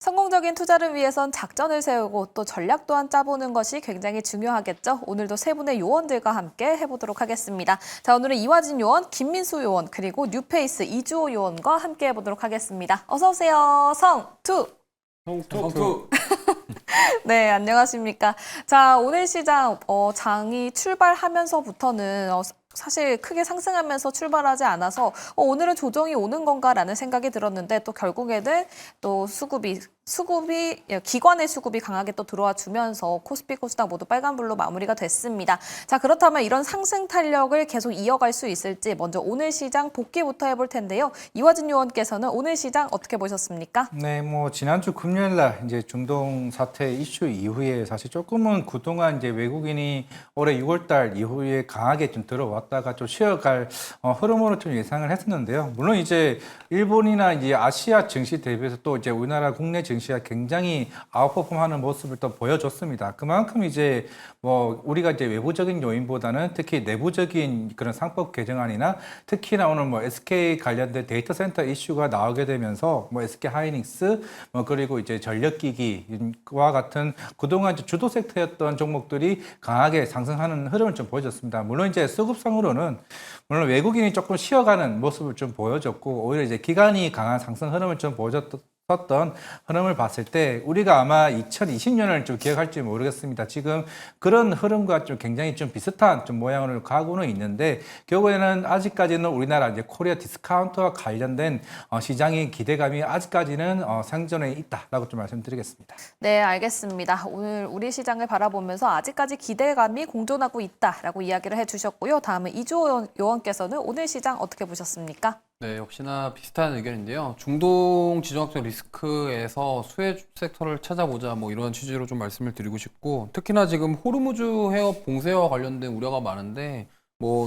성공적인 투자를 위해선 작전을 세우고 또 전략 또한 짜보는 것이 굉장히 중요하겠죠. 오늘도 세 분의 요원들과 함께 해보도록 하겠습니다. 자, 오늘은 이화진 요원, 김민수 요원, 그리고 뉴페이스 이주호 요원과 함께 해보도록 하겠습니다. 어서 오세요. 성투! 성투. 네, 안녕하십니까. 자, 오늘 시장 장이 출발하면서부터는 사실 크게 상승하면서 출발하지 않아서 오늘은 조정이 오는 건가라는 생각이 들었는데 또 결국에는 또 수급이 기관의 수급이 강하게 또 들어와 주면서 코스피 코스닥 모두 빨간불로 마무리가 됐습니다. 자, 그렇다면 이런 상승 탄력을 계속 이어갈 수 있을지 먼저 오늘 시장 복귀부터 해볼 텐데요. 이화진 요원께서는 오늘 시장 어떻게 보셨습니까? 네, 지난주 금요일 날 이제 중동 사태 이슈 이후에 사실 조금은 그동안 이제 외국인이 올해 6월 달 이후에 강하게 좀 들어왔다가 좀 쉬어갈 흐름으로 좀 예상을 했었는데요. 물론 이제 일본이나 이제 아시아 증시 대비해서 또 이제 우리나라 국내 증시가 굉장히 아웃퍼폼하는 모습을 또 보여줬습니다. 그만큼 이제 우리가 이제 외부적인 요인보다는 특히 내부적인 그런 상법 개정안이나 특히나 오늘 SK 관련된 데이터 센터 이슈가 나오게 되면서 SK 하이닉스 그리고 이제 전력기기와 같은 그동안 이제 주도 섹터였던 종목들이 강하게 상승하는 흐름을 좀 보여줬습니다. 물론 이제 수급상으로는 물론 외국인이 조금 쉬어가는 모습을 좀 보여줬고 오히려 이제 기관이 강한 상승 흐름을 좀 보여줬던 흐름을 봤을 때 우리가 아마 2020년을 좀 기억할지 모르겠습니다. 지금 그런 흐름과 좀 굉장히 좀 비슷한 좀 모양으로 가고는 있는데 결국에는 아직까지는 우리나라 이제 코리아 디스카운트와 관련된 시장의 기대감이 아직까지는 생존해 있다라고 좀 말씀드리겠습니다. 네, 알겠습니다. 오늘 우리 시장을 바라보면서 아직까지 기대감이 공존하고 있다라고 이야기를 해주셨고요. 다음은 이주호 요원께서는 오늘 시장 어떻게 보셨습니까? 네, 역시나 비슷한 의견인데요. 중동 지정학적 리스크에서 수혜 섹터를 찾아보자 이런 취지로 좀 말씀을 드리고 싶고 특히나 지금 호르무즈 해협 봉쇄와 관련된 우려가 많은데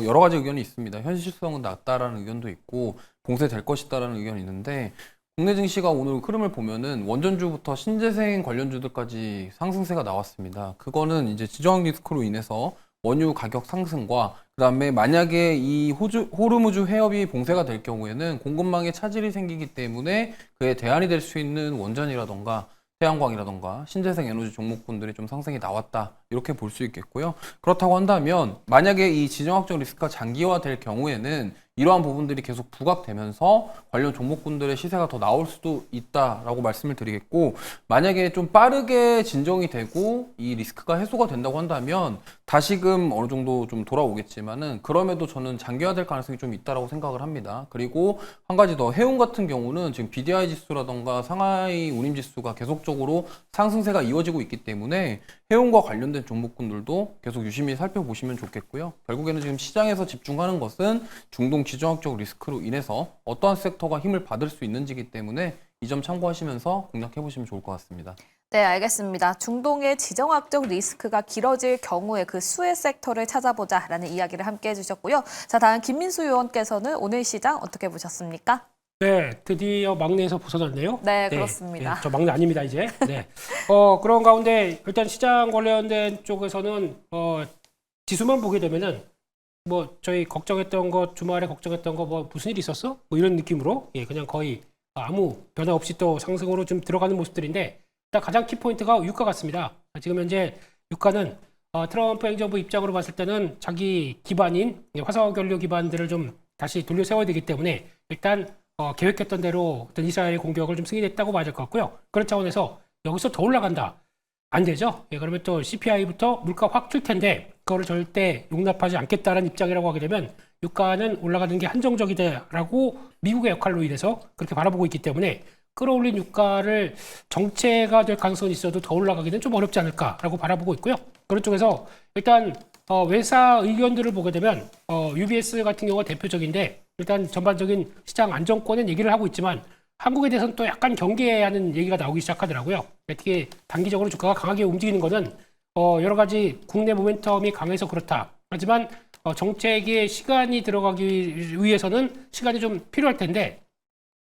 여러 가지 의견이 있습니다. 현실성은 낮다라는 의견도 있고 봉쇄될 것이다라는 의견이 있는데 국내 증시가 오늘 흐름을 보면은 원전주부터 신재생 관련주들까지 상승세가 나왔습니다. 그거는 이제 지정학 리스크로 인해서 원유 가격 상승과 그다음에 만약에 이 호르무즈 해협이 봉쇄가 될 경우에는 공급망에 차질이 생기기 때문에 그에 대안이 될 수 있는 원전이라던가 태양광이라던가 신재생 에너지 종목군들이 좀 상승이 나왔다 이렇게 볼 수 있겠고요. 그렇다고 한다면 만약에 이 지정학적 리스크가 장기화될 경우에는 이러한 부분들이 계속 부각되면서 관련 종목군들의 시세가 더 나올 수도 있다라고 말씀을 드리겠고 만약에 좀 빠르게 진정이 되고 이 리스크가 해소가 된다고 한다면 다시금 어느 정도 좀 돌아오겠지만은 그럼에도 저는 장기화될 가능성이 좀 있다라고 생각을 합니다. 그리고 한 가지 더 해운 같은 경우는 지금 BDI 지수라던가 상하이 운임 지수가 계속적으로 상승세가 이어지고 있기 때문에 해운과 관련된 종목군들도 계속 유심히 살펴보시면 좋겠고요. 결국에는 지금 시장에서 집중하는 것은 중동 지정학적 리스크로 인해서 어떠한 섹터가 힘을 받을 수 있는지이기 때문에 이 점 참고하시면서 공략해보시면 좋을 것 같습니다. 네, 알겠습니다. 중동의 지정학적 리스크가 길어질 경우에 그 수혜 섹터를 찾아보자라는 이야기를 함께 해주셨고요. 자, 다음 김민수 요원께서는 오늘 시장 어떻게 보셨습니까? 네, 드디어 막내에서 벗어났네요. 네, 그렇습니다. 네, 저 막내 아닙니다, 이제. 네. 그런 가운데 일단 시장 관련된 쪽에서는 지수만 보게 되면은 저희 걱정했던 것, 주말에 걱정했던 거 무슨 일이 있었어? 이런 느낌으로 그냥 거의 아무 변화 없이 또 상승으로 좀 들어가는 모습들인데 일단 가장 키포인트가 유가 같습니다. 지금 현재 유가는 트럼프 행정부 입장으로 봤을 때는 자기 기반인 화석연료 기반들을 좀 다시 돌려 세워야 되기 때문에 일단 계획했던 대로 어떤 이스라엘 공격을 좀 승인했다고 봐야 될 것 같고요. 그런 차원에서 여기서 더 올라간다. 안 되죠. 그러면 또 CPI부터 물가 확 튈 텐데 그거를 절대 용납하지 않겠다는 입장이라고 하게 되면 유가는 올라가는 게 한정적이다라고 미국의 역할로 인해서 그렇게 바라보고 있기 때문에 끌어올린 유가를 정체가 될 가능성이 있어도 더 올라가기는 좀 어렵지 않을까라고 바라보고 있고요. 그런 쪽에서 일단 외사 의견들을 보게 되면 UBS 같은 경우가 대표적인데 일단 전반적인 시장 안정권은 얘기를 하고 있지만 한국에 대해서는 또 약간 경계하는 얘기가 나오기 시작하더라고요. 특히 단기적으로 주가가 강하게 움직이는 것은 여러 가지 국내 모멘텀이 강해서 그렇다. 하지만 정책에 시간이 들어가기 위해서는 시간이 좀 필요할 텐데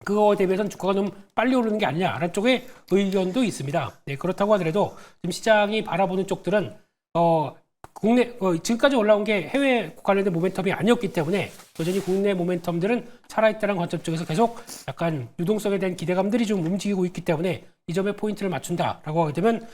그거에 대비해서는 주가가 좀 빨리 오르는 게 아니냐라는 쪽의 의견도 있습니다. 네, 그렇다고 하더라도 지금 시장이 바라보는 쪽들은 국내 지금까지 올라온 게 해외 관련된 모멘텀이 아니었기 때문에 여전히 국내 모멘텀들은 살아있다는 관점 쪽에서 계속 약간 유동성에 대한 기대감들이 좀 움직이고 있기 때문에 이 점에 포인트를 맞춘다라고 하게 되면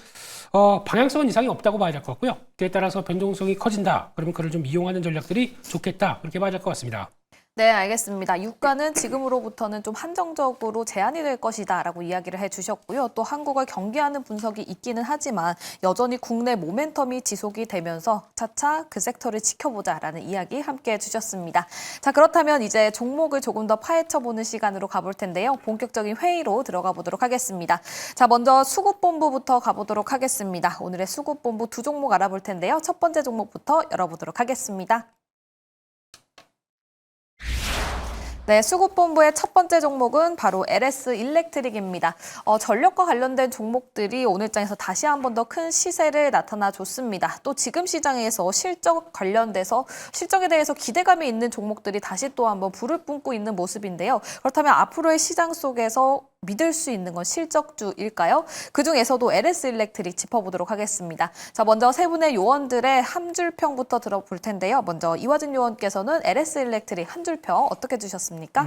방향성은 이상이 없다고 봐야 될 것 같고요. 그에 따라서 변동성이 커진다. 그러면 그를 좀 이용하는 전략들이 좋겠다. 그렇게 봐야 될 것 같습니다. 네, 알겠습니다. 유가는 지금으로부터는 좀 한정적으로 제한이 될 것이다라고 이야기를 해주셨고요. 또 한국을 경계하는 분석이 있기는 하지만 여전히 국내 모멘텀이 지속이 되면서 차차 그 섹터를 지켜보자라는 이야기 함께 해주셨습니다. 자, 그렇다면 이제 종목을 조금 더 파헤쳐보는 시간으로 가볼 텐데요. 본격적인 회의로 들어가 보도록 하겠습니다. 자, 먼저 수급본부부터 가보도록 하겠습니다. 오늘의 수급본부 두 종목 알아볼 텐데요. 첫 번째 종목부터 열어보도록 하겠습니다. 네, 수급본부의 첫 번째 종목은 바로 LS 일렉트릭입니다. 전력과 관련된 종목들이 오늘장에서 다시 한 번 더 큰 시세를 나타나 줬습니다. 또 지금 시장에서 실적 관련돼서 실적에 대해서 기대감이 있는 종목들이 다시 또 한번 불을 뿜고 있는 모습인데요. 그렇다면 앞으로의 시장 속에서 믿을 수 있는 건 실적주일까요? 그중에서도 LS 일렉트릭 짚어보도록 하겠습니다. 자, 먼저 세 분의 요원들의 한 줄평부터 들어볼 텐데요. 먼저 이화진 요원께서는 LS 일렉트릭 한 줄평 어떻게 주셨습니까?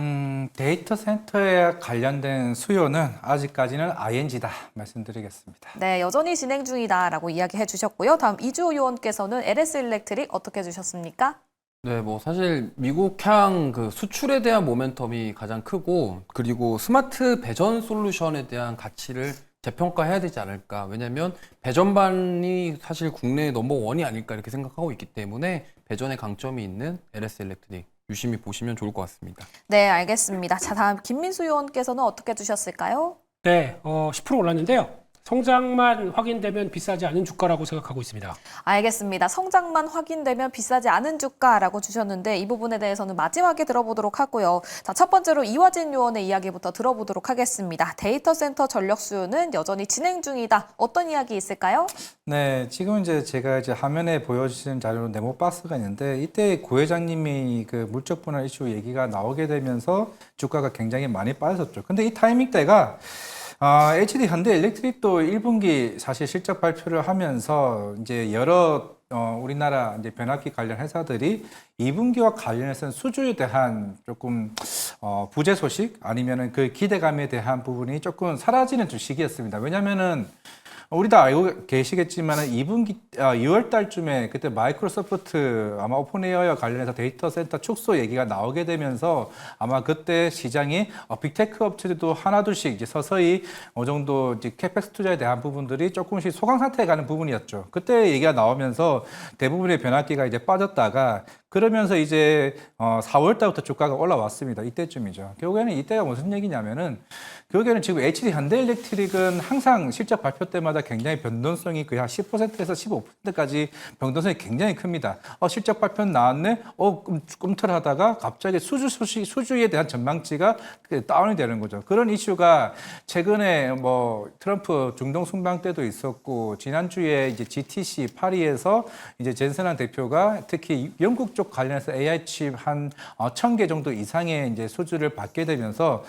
데이터 센터에 관련된 수요는 아직까지는 ING다 말씀드리겠습니다. 네, 여전히 진행 중이다라고 이야기해 주셨고요. 다음 이주호 요원께서는 LS 일렉트릭 어떻게 주셨습니까? 네, 뭐 사실 미국향 그 수출에 대한 모멘텀이 가장 크고 그리고 스마트 배전 솔루션에 대한 가치를 재평가해야 되지 않을까. 왜냐면 배전반이 사실 국내 넘버원이 아닐까 이렇게 생각하고 있기 때문에 배전에 강점이 있는 LS 일렉트릭 유심히 보시면 좋을 것 같습니다. 네, 알겠습니다. 자, 다음 김민수 요원께서는 어떻게 주셨을까요? 네, 10% 올랐는데요. 성장만 확인되면 비싸지 않은 주가라고 생각하고 있습니다. 알겠습니다. 성장만 확인되면 비싸지 않은 주가라고 주셨는데 이 부분에 대해서는 마지막에 들어보도록 하고요. 자, 첫 번째로 이화진 요원의 이야기부터 들어보도록 하겠습니다. 데이터 센터 전력 수요는 여전히 진행 중이다. 어떤 이야기 있을까요? 네, 지금 이제 제가 이제 화면에 보여주신 자료로 네모박스가 있는데 이때 고 회장님이 그 물적 분할 이슈 얘기가 나오게 되면서 주가가 굉장히 많이 빠졌었죠. 근데 이 타이밍 때가 HD 현대 일렉트릭도 1분기 사실 실적 발표를 하면서 이제 여러 우리나라 이제 변압기 관련 회사들이 2분기와 관련해서는 수주에 대한 조금 부재 소식 아니면은 그 기대감에 대한 부분이 조금 사라지는 좀 시기였습니다. 왜냐면은 우리 다 알고 계시겠지만은 2분기 2월 달쯤에 그때 마이크로소프트 아마 오픈에어와 관련해서 데이터 센터 축소 얘기가 나오게 되면서 아마 그때 시장이 빅테크 업체들도 하나둘씩 이제 서서히 어느 정도 이제 캐펙스 투자에 대한 부분들이 조금씩 소강 상태에 가는 부분이었죠. 그때 얘기가 나오면서 대부분의 변압기가 이제 빠졌다가 그러면서 이제 4월 달부터 주가가 올라왔습니다. 이때쯤이죠. 결국에는 이때가 무슨 얘기냐면은 결국에는 지금 HD 현대일렉트릭은 항상 실적 발표 때마다 굉장히 변동성이 거의 한 10%에서 15%까지 변동성이 굉장히 큽니다. 실적 발표는 나왔네? 꿈틀하다가 갑자기 수주에 대한 전망치가 다운이 되는 거죠. 그런 이슈가 최근에 뭐 트럼프 중동 순방 때도 있었고 지난주에 이제 GTC 파리에서 이제 젠슨한 대표가 특히 영국 쪽 관련해서 AI 칩 한 1,000개 정도 이상의 이제 수주를 받게 되면서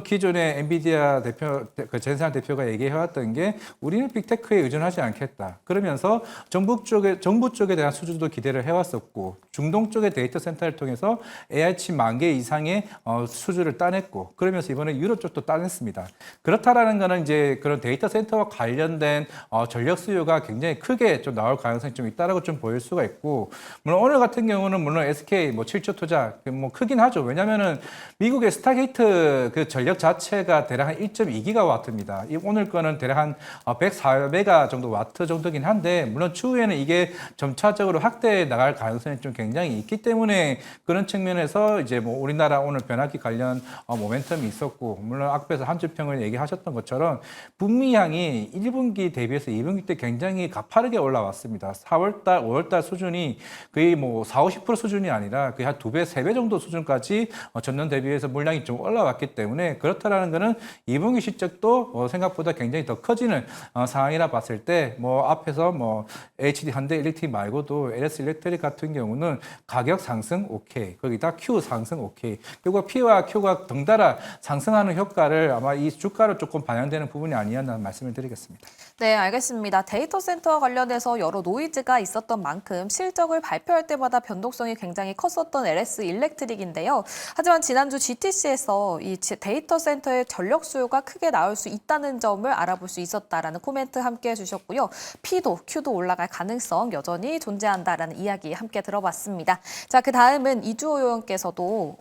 기존에 엔비디아 대표 그 젠슨 대표가 얘기해왔던 게 우리는 빅테크에 의존하지 않겠다. 그러면서 정부 쪽에 대한 수주도 기대를 해왔었고 중동 쪽의 데이터 센터를 통해서 AI 칩 10,000개 이상의 수주를 따냈고 그러면서 이번에 유럽 쪽도 따냈습니다. 그렇다라는 거는 이제 그런 데이터 센터와 관련된 전력 수요가 굉장히 크게 좀 나올 가능성이 좀 있다라고 좀 보일 수가 있고 물론 오늘 같은 경우는 물론 SK 뭐 7조 투자 뭐 크긴 하죠. 왜냐면은 미국의 스타게이트 그 전력 자체가 대략 한 1.2기가와트입니다. 오늘 거는 대략 한 104메가 정도 와트 정도긴 한데 물론 추후에는 이게 점차적으로 확대해 나갈 가능성이 좀 굉장히 있기 때문에 그런 측면에서 이제 뭐 우리나라 오늘 변압기 관련 모멘텀이 있었고 물론 앞에서 한 주평을 얘기하셨던 것처럼 북미향이 1분기 대비해서 2분기 때 굉장히 가파르게 올라왔습니다. 4월달, 5월달 수준이 거의 뭐 40, 50% 수준이 아니라 거의 한 2배, 3배 정도 수준까지 전년 대비해서 물량이 좀 올라왔기 때문에 그렇다라는 거는 2분기 실적도 생각보다 굉장히 더 커지는 상황이라 봤을 때 뭐 앞에서 뭐 HD 현대 일렉트릭 말고도 LS 일렉트릭 같은 경우는 가격 상승 오케이 거기다 Q 상승 오케이 그리고 P와 Q가 덩달아 상승하는 효과를 아마 이 주가로 조금 반영되는 부분이 아니었나 말씀을 드리겠습니다. 네, 알겠습니다. 데이터 센터와 관련해서 여러 노이즈가 있었던 만큼 실적을 발표할 때마다 변동성이 굉장히 컸었던 LS 일렉트릭인데요. 하지만 지난주 GTC에서 이 데이터 센터의 전력 수요가 크게 나올 수 있다는 점을 알아볼 수 있었다라는 코멘트 함께 해주셨고요. P도 Q도 올라갈 가능성 여전히 존재한다라는 이야기 함께 들어봤습니다. 자, 그 다음은 이주호 의원께서도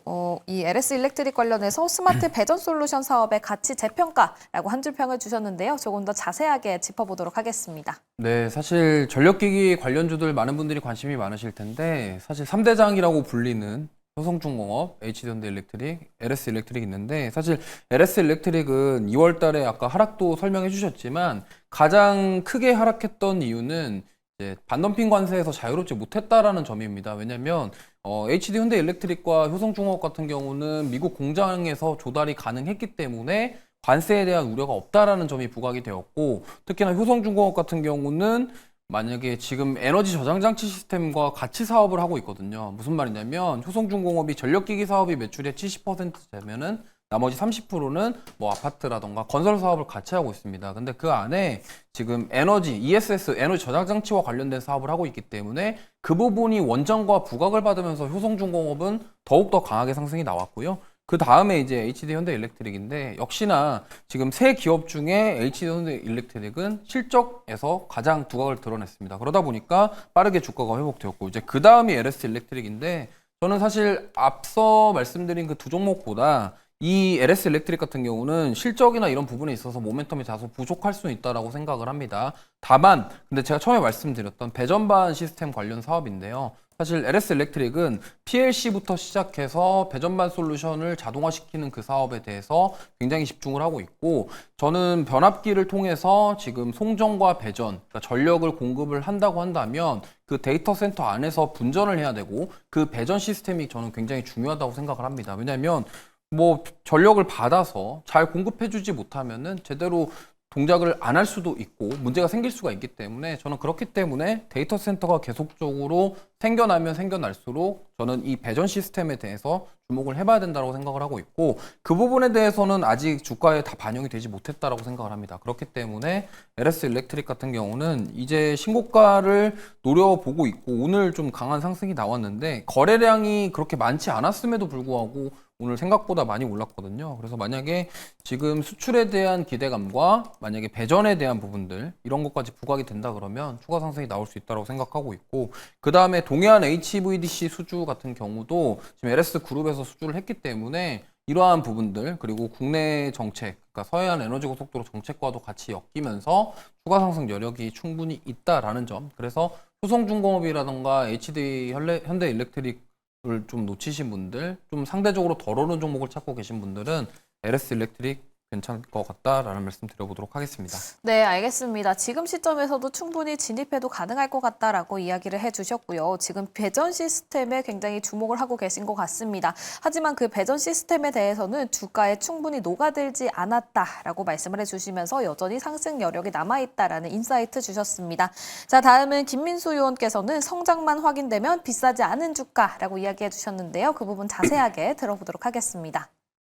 이 LS 일렉트릭 관련해서 스마트 배전 솔루션 사업의 가치 재평가라고 한 줄 평을 주셨는데요. 조금 더 자세하게 짚어보도록 하겠습니다. 네, 사실 전력기기 관련주들 많은 분들이 관심이 많으실 텐데 사실 3대장이라고 불리는 효성중공업, HD현대일렉트릭, LS 일렉트릭 있는데 사실 LS 일렉트릭은 2월 달에 아까 하락도 설명해 주셨지만 가장 크게 하락했던 이유는 이제 반덤핑 관세에서 자유롭지 못했다라는 점입니다. 왜냐하면 HD현대일렉트릭과 효성중공업 같은 경우는 미국 공장에서 조달이 가능했기 때문에 관세에 대한 우려가 없다라는 점이 부각이 되었고 특히나 효성중공업 같은 경우는 만약에 지금 에너지 저장 장치 시스템과 같이 사업을 하고 있거든요. 무슨 말이냐면 효성중공업이 전력기기 사업이 매출의 70% 되면은 나머지 30%는 뭐 아파트라던가 건설 사업을 같이 하고 있습니다. 근데 그 안에 지금 에너지, ESS, 에너지 저장 장치와 관련된 사업을 하고 있기 때문에 그 부분이 원전과 부각을 받으면서 효성중공업은 더욱더 강하게 상승이 나왔고요. 그 다음에 이제 HD현대일렉트릭인데 역시나 지금 세 기업 중에 HD현대일렉트릭은 실적에서 가장 두각을 드러냈습니다. 그러다 보니까 빠르게 주가가 회복되었고 이제 그 다음이 LS일렉트릭인데 저는 사실 앞서 말씀드린 그 두 종목보다 이 LS 일렉트릭 같은 경우는 실적이나 이런 부분에 있어서 모멘텀이 다소 부족할 수 있다라고 생각을 합니다. 다만 근데 제가 처음에 말씀드렸던 배전반 시스템 관련 사업인데요. 사실 LS 일렉트릭은 PLC부터 시작해서 배전반 솔루션을 자동화시키는 그 사업에 대해서 굉장히 집중을 하고 있고 저는 변압기를 통해서 지금 송전과 배전, 그러니까 전력을 공급을 한다고 한다면 그 데이터 센터 안에서 분전을 해야 되고 그 배전 시스템이 저는 굉장히 중요하다고 생각을 합니다. 왜냐하면 뭐 전력을 받아서 잘 공급해주지 못하면은 제대로 동작을 안 할 수도 있고 문제가 생길 수가 있기 때문에 저는 그렇기 때문에 데이터 센터가 계속적으로 생겨나면 생겨날수록 저는 이 배전 시스템에 대해서 주목을 해봐야 된다고 생각을 하고 있고 그 부분에 대해서는 아직 주가에 다 반영이 되지 못했다라고 생각을 합니다. 그렇기 때문에 LS 일렉트릭 같은 경우는 이제 신고가를 노려보고 있고 오늘 좀 강한 상승이 나왔는데 거래량이 그렇게 많지 않았음에도 불구하고 오늘 생각보다 많이 올랐거든요. 그래서 만약에 지금 수출에 대한 기대감과 만약에 배전에 대한 부분들 이런 것까지 부각이 된다 그러면 추가 상승이 나올 수 있다고 생각하고 있고 그 다음에 동해안 HVDC 수주 같은 경우도 지금 LS 그룹에서 수주를 했기 때문에 이러한 부분들 그리고 국내 정책 그러니까 서해안 에너지 고속도로 정책과도 같이 엮이면서 추가 상승 여력이 충분히 있다라는 점 그래서 효성중공업이라던가 HD 현대일렉트릭 을 좀 놓치신 분들, 좀 상대적으로 덜 오른 종목을 찾고 계신 분들은 LS 일렉트릭 괜찮을 것 같다라는 말씀 드려보도록 하겠습니다. 네, 알겠습니다. 지금 시점에서도 충분히 진입해도 가능할 것 같다라고 이야기를 해주셨고요. 지금 배전 시스템에 굉장히 주목을 하고 계신 것 같습니다. 하지만 그 배전 시스템에 대해서는 주가에 충분히 녹아들지 않았다라고 말씀을 해주시면서 여전히 상승 여력이 남아있다라는 인사이트 주셨습니다. 자, 다음은 김민수 의원께서는 성장만 확인되면 비싸지 않은 주가라고 이야기해 주셨는데요. 그 부분 자세하게 들어보도록 하겠습니다.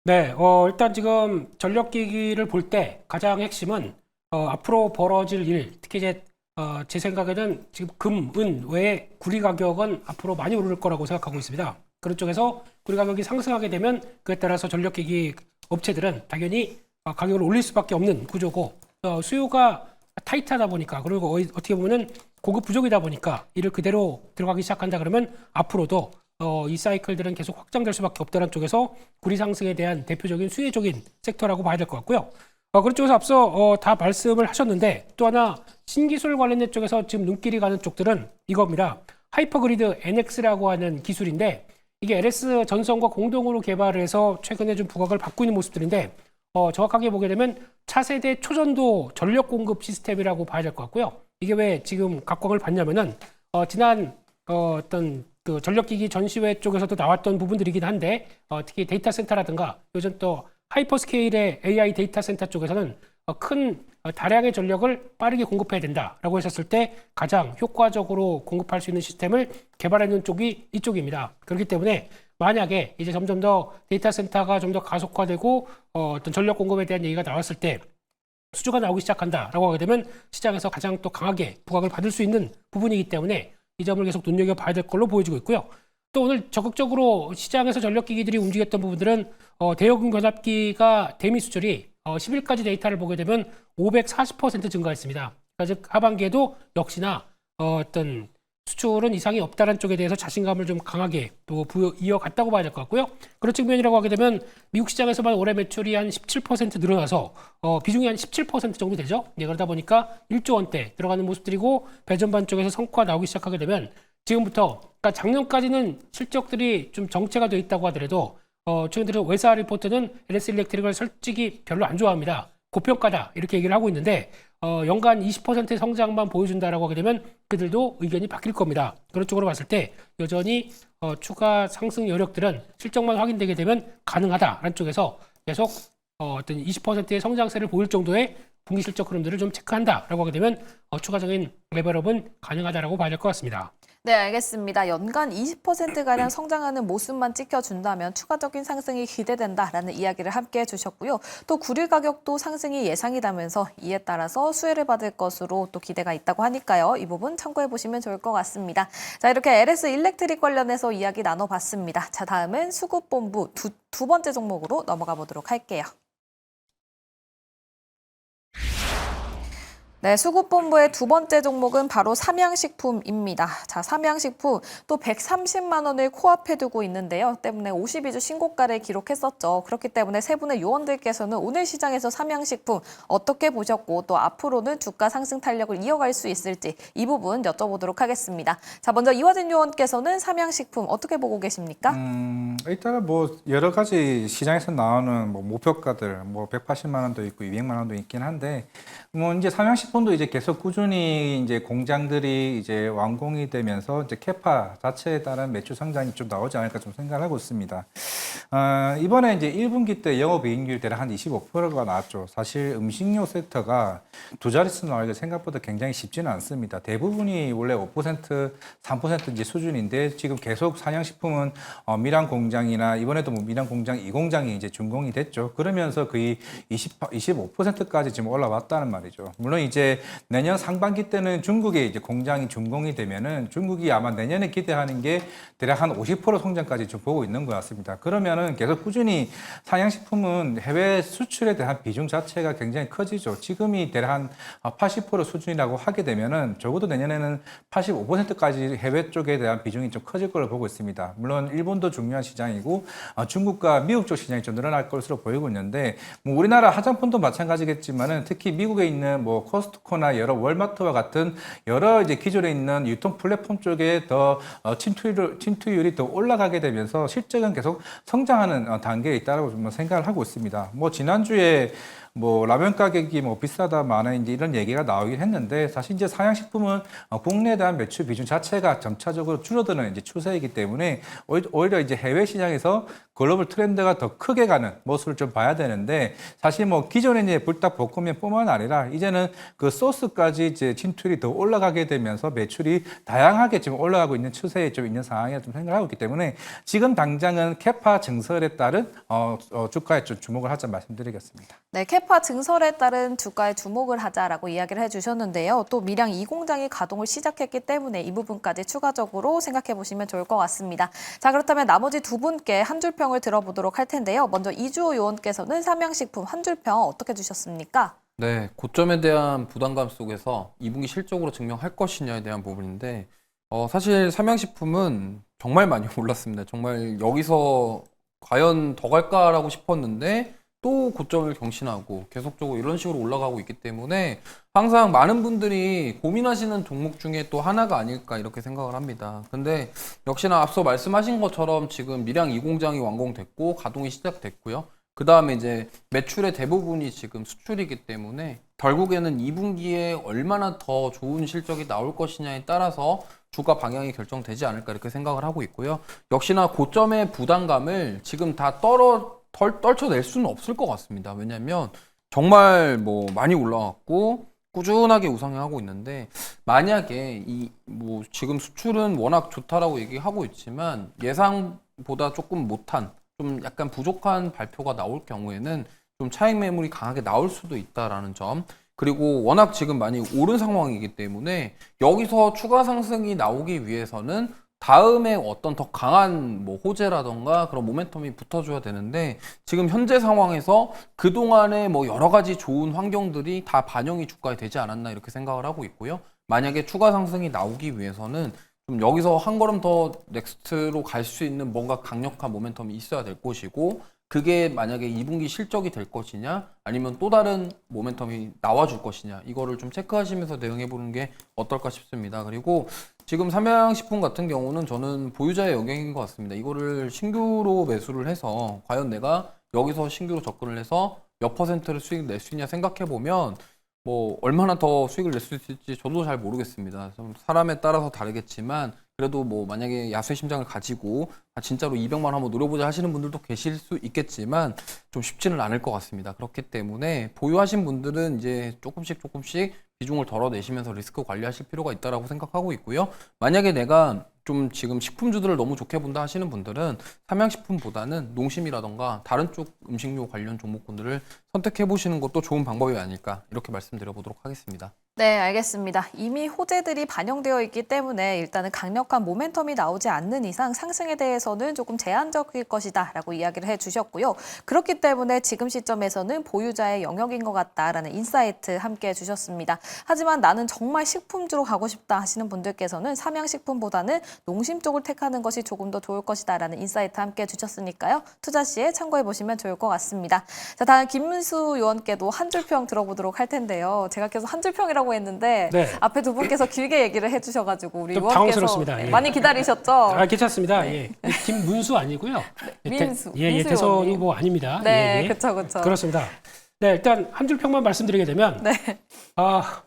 네, 일단 지금 전력기기를 볼 때 가장 핵심은 앞으로 벌어질 일, 특히 이제 제 생각에는 지금 금, 은 외에 구리 가격은 앞으로 많이 오를 거라고 생각하고 있습니다. 그런 쪽에서 구리 가격이 상승하게 되면 그에 따라서 전력기기 업체들은 당연히 가격을 올릴 수밖에 없는 구조고 수요가 타이트하다 보니까 그리고 어떻게 보면은 공급 부족이다 보니까 이를 그대로 들어가기 시작한다 그러면 앞으로도 이 사이클들은 계속 확장될 수밖에 없다는 쪽에서 구리 상승에 대한 대표적인 수혜적인 섹터라고 봐야 될 것 같고요. 그런 쪽에서 앞서 다 말씀을 하셨는데 또 하나 신기술 관련된 쪽에서 지금 눈길이 가는 쪽들은 이겁니다. 하이퍼그리드 NX라고 하는 기술인데 이게 LS 전선과 공동으로 개발을 해서 최근에 좀 부각을 받고 있는 모습들인데 정확하게 보게 되면 차세대 초전도 전력 공급 시스템이라고 봐야 될 것 같고요. 이게 왜 지금 각광을 받냐면은 지난 어떤 그 전력기기 전시회 쪽에서도 나왔던 부분들이긴 한데 특히 데이터 센터라든가 요즘 또 하이퍼스케일의 AI 데이터 센터 쪽에서는 큰 다량의 전력을 빠르게 공급해야 된다라고 했었을 때 가장 효과적으로 공급할 수 있는 시스템을 개발하는 쪽이 이쪽입니다. 그렇기 때문에 만약에 이제 점점 더 데이터 센터가 좀 더 가속화되고 어떤 전력 공급에 대한 얘기가 나왔을 때 수주가 나오기 시작한다라고 하게 되면 시장에서 가장 또 강하게 부각을 받을 수 있는 부분이기 때문에 이 점을 계속 눈여겨봐야 될 걸로 보여지고 있고요. 또 오늘 적극적으로 시장에서 전력기기들이 움직였던 부분들은 대역음 변압기가 대미 수출이 10일까지 데이터를 보게 되면 540% 증가했습니다. 그러니까 즉 하반기에도 역시나 어떤 수출은 이상이 없다는 쪽에 대해서 자신감을 좀 강하게 또 이어갔다고 봐야 될 것 같고요. 그런 측면이라고 하게 되면 미국 시장에서만 올해 매출이 한 17% 늘어나서 비중이 한 17% 정도 되죠. 네, 그러다 보니까 1조 원대 들어가는 모습들이고 배전반 쪽에서 성과가 나오기 시작하게 되면 지금부터 그러니까 작년까지는 실적들이 좀 정체가 돼 있다고 하더라도 최근 들어 외사 리포트는 LS 일렉트릭을 솔직히 별로 안 좋아합니다. 고평가다 이렇게 얘기를 하고 있는데 연간 20%의 성장만 보여준다라고 하게 되면 그들도 의견이 바뀔 겁니다. 그런 쪽으로 봤을 때 여전히 추가 상승 여력들은 실적만 확인되게 되면 가능하다라는 쪽에서 계속 어떤 20%의 성장세를 보일 정도의 분기 실적 흐름들을 좀 체크한다라고 하게 되면 추가적인 레벨업은 가능하다라고 봐야 될 것 같습니다. 네, 알겠습니다. 연간 20%가량 성장하는 모습만 찍혀준다면 추가적인 상승이 기대된다라는 이야기를 함께 해주셨고요. 또 구리 가격도 상승이 예상이라면서 이에 따라서 수혜를 받을 것으로 또 기대가 있다고 하니까요. 이 부분 참고해보시면 좋을 것 같습니다. 자, 이렇게 LS 일렉트릭 관련해서 이야기 나눠봤습니다. 자, 다음은 수급본부 두 번째 종목으로 넘어가 보도록 할게요. 네, 수급본부의 두 번째 종목은 바로 삼양식품입니다. 자, 삼양식품 또 130만 원을 코앞에 두고 있는데요. 때문에 52주 신고가를 기록했었죠. 그렇기 때문에 세 분의 요원들께서는 오늘 시장에서 삼양식품 어떻게 보셨고 또 앞으로는 주가 상승 탄력을 이어갈 수 있을지 이 부분 여쭤보도록 하겠습니다. 자, 먼저 이화진 요원께서는 삼양식품 어떻게 보고 계십니까? 일단은 뭐 여러 가지 시장에서 나오는 뭐 목표가들 뭐 180만 원도 있고 200만 원도 있긴 한데 뭐 이제 삼양식품도 이제 계속 꾸준히 이제 공장들이 이제 완공이 되면서 이제 캐파 자체에 따른 매출 성장이 좀 나오지 않을까 좀 생각을 하고 있습니다. 이번에 이제 1분기 때 영업이익률 대략 한 25%가 나왔죠. 사실 음식료 섹터가 두 자릿수 나오기가 생각보다 굉장히 쉽지는 않습니다. 대부분이 원래 5%, 3% 이제 수준인데 지금 계속 삼양식품은 밀양 공장이나 이번에도 뭐 밀양 공장 2공장이 이제 준공이 됐죠. 그러면서 거의 25%까지 지금 올라왔다는 말이죠. 물론 이제 내년 상반기 때는 중국에 이제 공장이 준공이 되면은 중국이 아마 내년에 기대하는 게 대략 한 50% 성장까지 좀 보고 있는 것 같습니다. 그러면은 계속 꾸준히 삼양식품은 해외 수출에 대한 비중 자체가 굉장히 커지죠. 지금이 대략 한 80% 수준이라고 하게 되면은 적어도 내년에는 85%까지 해외 쪽에 대한 비중이 좀 커질 걸로 보고 있습니다. 물론 일본도 중요한 시장이고 중국과 미국 쪽 시장이 좀 늘어날 것으로 보이고 있는데 뭐 우리나라 화장품도 마찬가지겠지만은 특히 미국에 있는 뭐 코스트코나 여러 월마트와 같은 여러 이제 기존에 있는 유통 플랫폼 쪽에 더 침투율이 더 올라가게 되면서 실적은 계속 성장하는 단계에 있다고 생각을 하고 있습니다. 뭐 지난주에 뭐 라면 가격이 뭐 비싸다 많아 이제 이런 얘기가 나오긴 했는데 사실 이제 삼양식품은 국내에 대한 매출 비중 자체가 점차적으로 줄어드는 이제 추세이기 때문에 오히려 이제 해외 시장에서 글로벌 트렌드가 더 크게 가는 모습을 좀 봐야 되는데 사실 뭐 기존에 이제 불닭볶음면뿐만 아니라 이제는 그 소스까지 이제 진출이 더 올라가게 되면서 매출이 다양하게 지금 올라가고 있는 추세에 좀 있는 상황이라 좀 생각하고 있기 때문에 지금 당장은 캐파 증설에 따른 주가에 좀 주목을 하자 말씀드리겠습니다. 네, 캐파 증설에 따른 주가에 주목을 하자라고 이야기를 해주셨는데요. 또 밀양 2공장이 가동을 시작했기 때문에 이 부분까지 추가적으로 생각해 보시면 좋을 것 같습니다. 자, 그렇다면 나머지 두 분께 한 줄 평을 들어보도록 할 텐데요. 먼저 이주호 요원께서는 삼양식품 한 줄 평 어떻게 주셨습니까? 네, 고점에 대한 부담감 속에서 2분기 실적으로 증명할 것이냐에 대한 부분인데 사실 삼양식품은 정말 많이 올랐습니다. 정말 여기서 과연 더 갈까라고 싶었는데 또 고점을 경신하고 계속적으로 이런 식으로 올라가고 있기 때문에 항상 많은 분들이 고민하시는 종목 중에 또 하나가 아닐까 이렇게 생각을 합니다. 근데 역시나 앞서 말씀하신 것처럼 지금 밀양 2공장이 완공됐고 가동이 시작됐고요. 그 다음에 이제 매출의 대부분이 지금 수출이기 때문에 결국에는 2분기에 얼마나 더 좋은 실적이 나올 것이냐에 따라서 주가 방향이 결정되지 않을까 이렇게 생각을 하고 있고요. 역시나 고점의 부담감을 지금 다 떨쳐낼 수는 없을 것 같습니다. 왜냐하면 정말 뭐 많이 올라왔고 꾸준하게 우상향하고 있는데 만약에 뭐 지금 수출은 워낙 좋다라고 얘기하고 있지만 예상보다 조금 못한 좀 약간 부족한 발표가 나올 경우에는 좀 차익 매물이 강하게 나올 수도 있다라는 점. 그리고 워낙 지금 많이 오른 상황이기 때문에 여기서 추가 상승이 나오기 위해서는 다음에 어떤 더 강한 뭐 호재라던가 그런 모멘텀이 붙어줘야 되는데 지금 현재 상황에서 그동안의 뭐 여러 가지 좋은 환경들이 다 반영이 주가에 되지 않았나 이렇게 생각을 하고 있고요. 만약에 추가 상승이 나오기 위해서는 좀 여기서 한 걸음 더 넥스트로 갈 수 있는 뭔가 강력한 모멘텀이 있어야 될 것이고 그게 만약에 2분기 실적이 될 것이냐 아니면 또 다른 모멘텀이 나와줄 것이냐 이거를 좀 체크하시면서 대응해 보는 게 어떨까 싶습니다. 그리고 지금 삼양식품 같은 경우는 저는 보유자의 영역인 것 같습니다. 이거를 신규로 매수를 해서 과연 내가 여기서 신규로 접근을 해서 몇 퍼센트를 수익을 낼 수 있냐 생각해 보면 뭐 얼마나 더 수익을 낼 수 있을지 저도 잘 모르겠습니다. 좀 사람에 따라서 다르겠지만 그래도 뭐 만약에 야수의 심장을 가지고 진짜로 200만 한번 노려보자 하시는 분들도 계실 수 있겠지만 좀 쉽지는 않을 것 같습니다. 그렇기 때문에 보유하신 분들은 이제 조금씩 비중을 덜어내시면서 리스크 관리하실 필요가 있다고 생각하고 있고요. 만약에 내가 좀 지금 식품주들을 너무 좋게 본다 하시는 분들은 삼양식품보다는 농심이라던가 다른 쪽 음식료 관련 종목군들을 선택해 보시는 것도 좋은 방법이 아닐까 이렇게 말씀드려 보도록 하겠습니다. 네, 알겠습니다. 이미 호재들이 반영되어 있기 때문에 일단은 강력한 모멘텀이 나오지 않는 이상 상승에 대해서는 조금 제한적일 것이다 라고 이야기를 해주셨고요. 그렇기 때문에 지금 시점에서는 보유자의 영역인 것 같다라는 인사이트 함께 해주셨습니다. 하지만 나는 정말 식품주로 가고 싶다 하시는 분들께서는 삼양식품보다는 농심 쪽을 택하는 것이 조금 더 좋을 것이다라는 인사이트 함께 해주셨으니까요. 투자 시에 참고해보시면 좋을 것 같습니다. 자, 다음 김문수 요원께도 한 줄평 들어보도록 할 텐데요. 제가 계속 한 줄평이라고 했는데 네. 앞에 두 분께서 길게 얘기를 해주셔가지고 우리 좀 요원께서 당황스럽습니다. 예. 많이 기다리셨죠? 아, 괜찮습니다. 예. 김문수 아니고요. 민수. 예, 민수 대선이 의원님. 뭐 아닙니다. 네, 예, 예. 그렇죠. 그렇습니다. 네, 일단 한 줄 평만 말씀드리게 되면 네.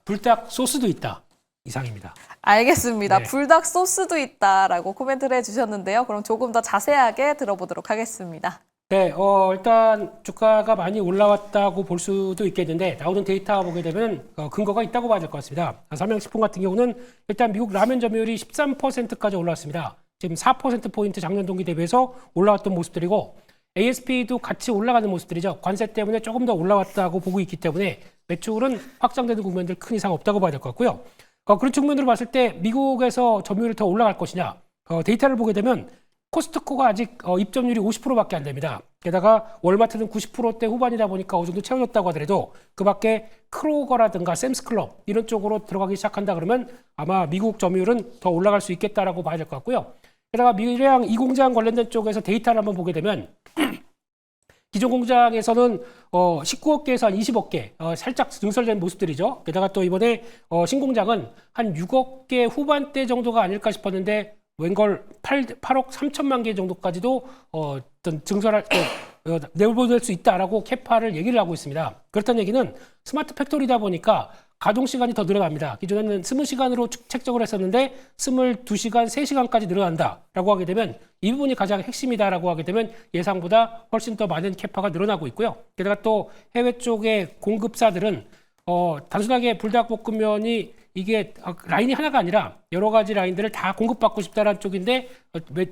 불닭 소스도 있다 이상입니다. 알겠습니다. 네. 불닭 소스도 있다라고 코멘트를 해주셨는데요. 그럼 조금 더 자세하게 들어보도록 하겠습니다. 네, 일단 주가가 많이 올라왔다고 볼 수도 있겠는데 나오는 데이터 보게 되면 근거가 있다고 봐야 될 것 같습니다. 삼양식품 같은 경우는 일단 미국 라면 점유율이 13%까지 올라왔습니다. 지금 4%포인트 작년 동기 대비해서 올라왔던 모습들이고 ASP도 같이 올라가는 모습들이죠. 관세 때문에 조금 더 올라왔다고 보고 있기 때문에 매출은 확장되는 국면들 큰 이상 없다고 봐야 될 것 같고요. 그런 측면으로 봤을 때 미국에서 점유율이 더 올라갈 것이냐 데이터를 보게 되면 코스트코가 아직 입점률이 50%밖에 안 됩니다. 게다가 월마트는 90%대 후반이다 보니까 어느 정도 채워졌다고 하더라도 그 밖에 크로거라든가 샘스클럽 이런 쪽으로 들어가기 시작한다 그러면 아마 미국 점유율은 더 올라갈 수 있겠다라고 봐야 될 것 같고요. 게다가 미래양 이 공장 관련된 쪽에서 데이터를 한번 보게 되면 기존 공장에서는 19억 개에서 한 20억 개 살짝 증설된 모습들이죠. 게다가 또 이번에 신공장은 한 6억 개 후반대 정도가 아닐까 싶었는데 웬걸 8억 3천만 개 정도까지도 어떤 증설할 내보낼 수 있다라고 캐파를 얘기를 하고 있습니다. 그렇다는 얘기는 스마트 팩토리다 보니까 가동 시간이 더 늘어납니다. 기존에는 20시간으로 책정을 했었는데 22시간, 3시간까지 늘어난다라고 하게 되면 이 부분이 가장 핵심이다라고 하게 되면 예상보다 훨씬 더 많은 캐파가 늘어나고 있고요. 게다가 또 해외 쪽의 공급사들은 단순하게 불닭볶음면이 이게 라인이 하나가 아니라 여러 가지 라인들을 다 공급받고 싶다라는 쪽인데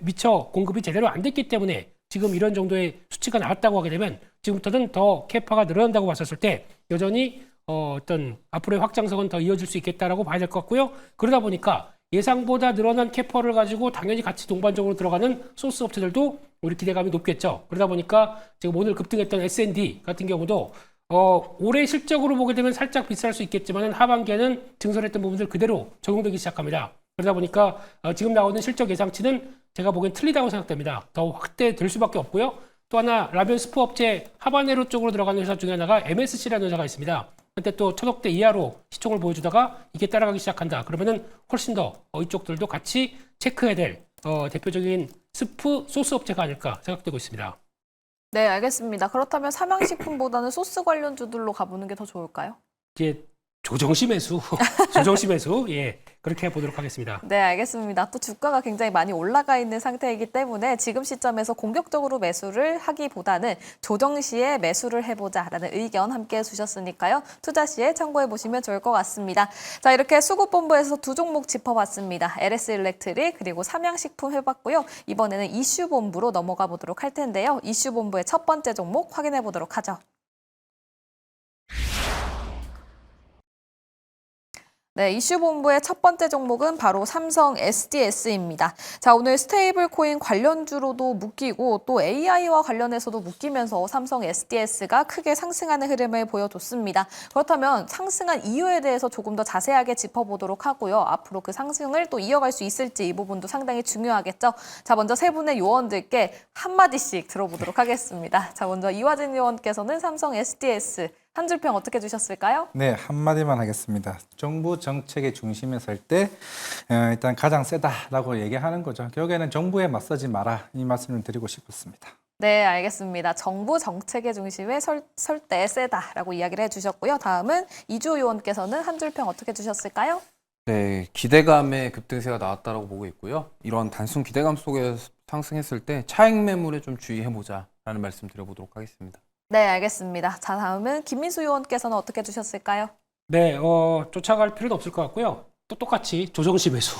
미처 공급이 제대로 안 됐기 때문에 지금 이런 정도의 수치가 나왔다고 하게 되면 지금부터는 더 캐파가 늘어난다고 봤었을 때 여전히 어떤 앞으로의 확장성은 더 이어질 수 있겠다라고 봐야 될 것 같고요. 그러다 보니까 예상보다 늘어난 캐퍼를 가지고 당연히 같이 동반적으로 들어가는 소스 업체들도 우리 기대감이 높겠죠. 그러다 보니까 지금 오늘 급등했던 S&D 같은 경우도 올해 실적으로 보게 되면 살짝 비쌀 수 있겠지만 하반기에는 증설했던 부분들 그대로 적용되기 시작합니다. 그러다 보니까 지금 나오는 실적 예상치는 제가 보기엔 틀리다고 생각됩니다. 더 확대될 수밖에 없고요. 또 하나 라면 스프 업체 하바네로 쪽으로 들어가는 회사 중에 하나가 MSC라는 회사가 있습니다. 그때 또 1,000억대 이하로 시총을 보여주다가 이게 따라가기 시작한다. 그러면은 훨씬 더 이쪽들도 같이 체크해야 될 대표적인 스프 소스 업체가 아닐까 생각되고 있습니다. 네, 알겠습니다. 그렇다면 삼양식품보다는 소스 관련주들로 가보는 게 더 좋을까요? 이제 조정시 매수, 조정시 매수, 예, 그렇게 해보도록 하겠습니다. 네, 알겠습니다. 또 주가가 굉장히 많이 올라가 있는 상태이기 때문에 지금 시점에서 공격적으로 매수를 하기보다는 조정 시에 매수를 해보자라는 의견 함께 해주셨으니까요. 투자 시에 참고해 보시면 좋을 것 같습니다. 자, 이렇게 수급본부에서 두 종목 짚어봤습니다. LS 일렉트릭 그리고 삼양식품 해봤고요. 이번에는 이슈본부로 넘어가 보도록 할 텐데요. 이슈본부의 첫 번째 종목 확인해 보도록 하죠. 네, 이슈본부의 첫 번째 종목은 바로 삼성 SDS입니다. 자, 오늘 스테이블 코인 관련주로도 묶이고 또 AI와 관련해서도 묶이면서 삼성 SDS가 크게 상승하는 흐름을 보여줬습니다. 그렇다면 상승한 이유에 대해서 조금 더 자세하게 짚어보도록 하고요. 앞으로 그 상승을 또 이어갈 수 있을지 이 부분도 상당히 중요하겠죠. 자, 먼저 세 분의 요원들께 한마디씩 들어보도록 하겠습니다. 자, 먼저 이화진 요원께서는 삼성 SDS 한 줄 평 어떻게 주셨을까요? 네, 한마디만 하겠습니다. 정부 정책의 중심에 설 때 일단 가장 세다라고 얘기하는 거죠. 결국에는 정부에 맞서지 마라 이 말씀을 드리고 싶었습니다. 네, 알겠습니다. 정부 정책의 중심에 설 때 세다라고 이야기를 해주셨고요. 다음은 이주호 요원께서는 한 줄 평 어떻게 주셨을까요? 네, 기대감의 급등세가 나왔다라고 보고 있고요. 이런 단순 기대감 속에 상승했을 때 차익 매물에 좀 주의해보자라는 말씀 드려보도록 하겠습니다. 네, 알겠습니다. 자, 다음은 김민수 요원께서는 어떻게 주셨을까요? 네, 쫓아갈 필요도 없을 것 같고요. 또 똑같이 조정시 매수,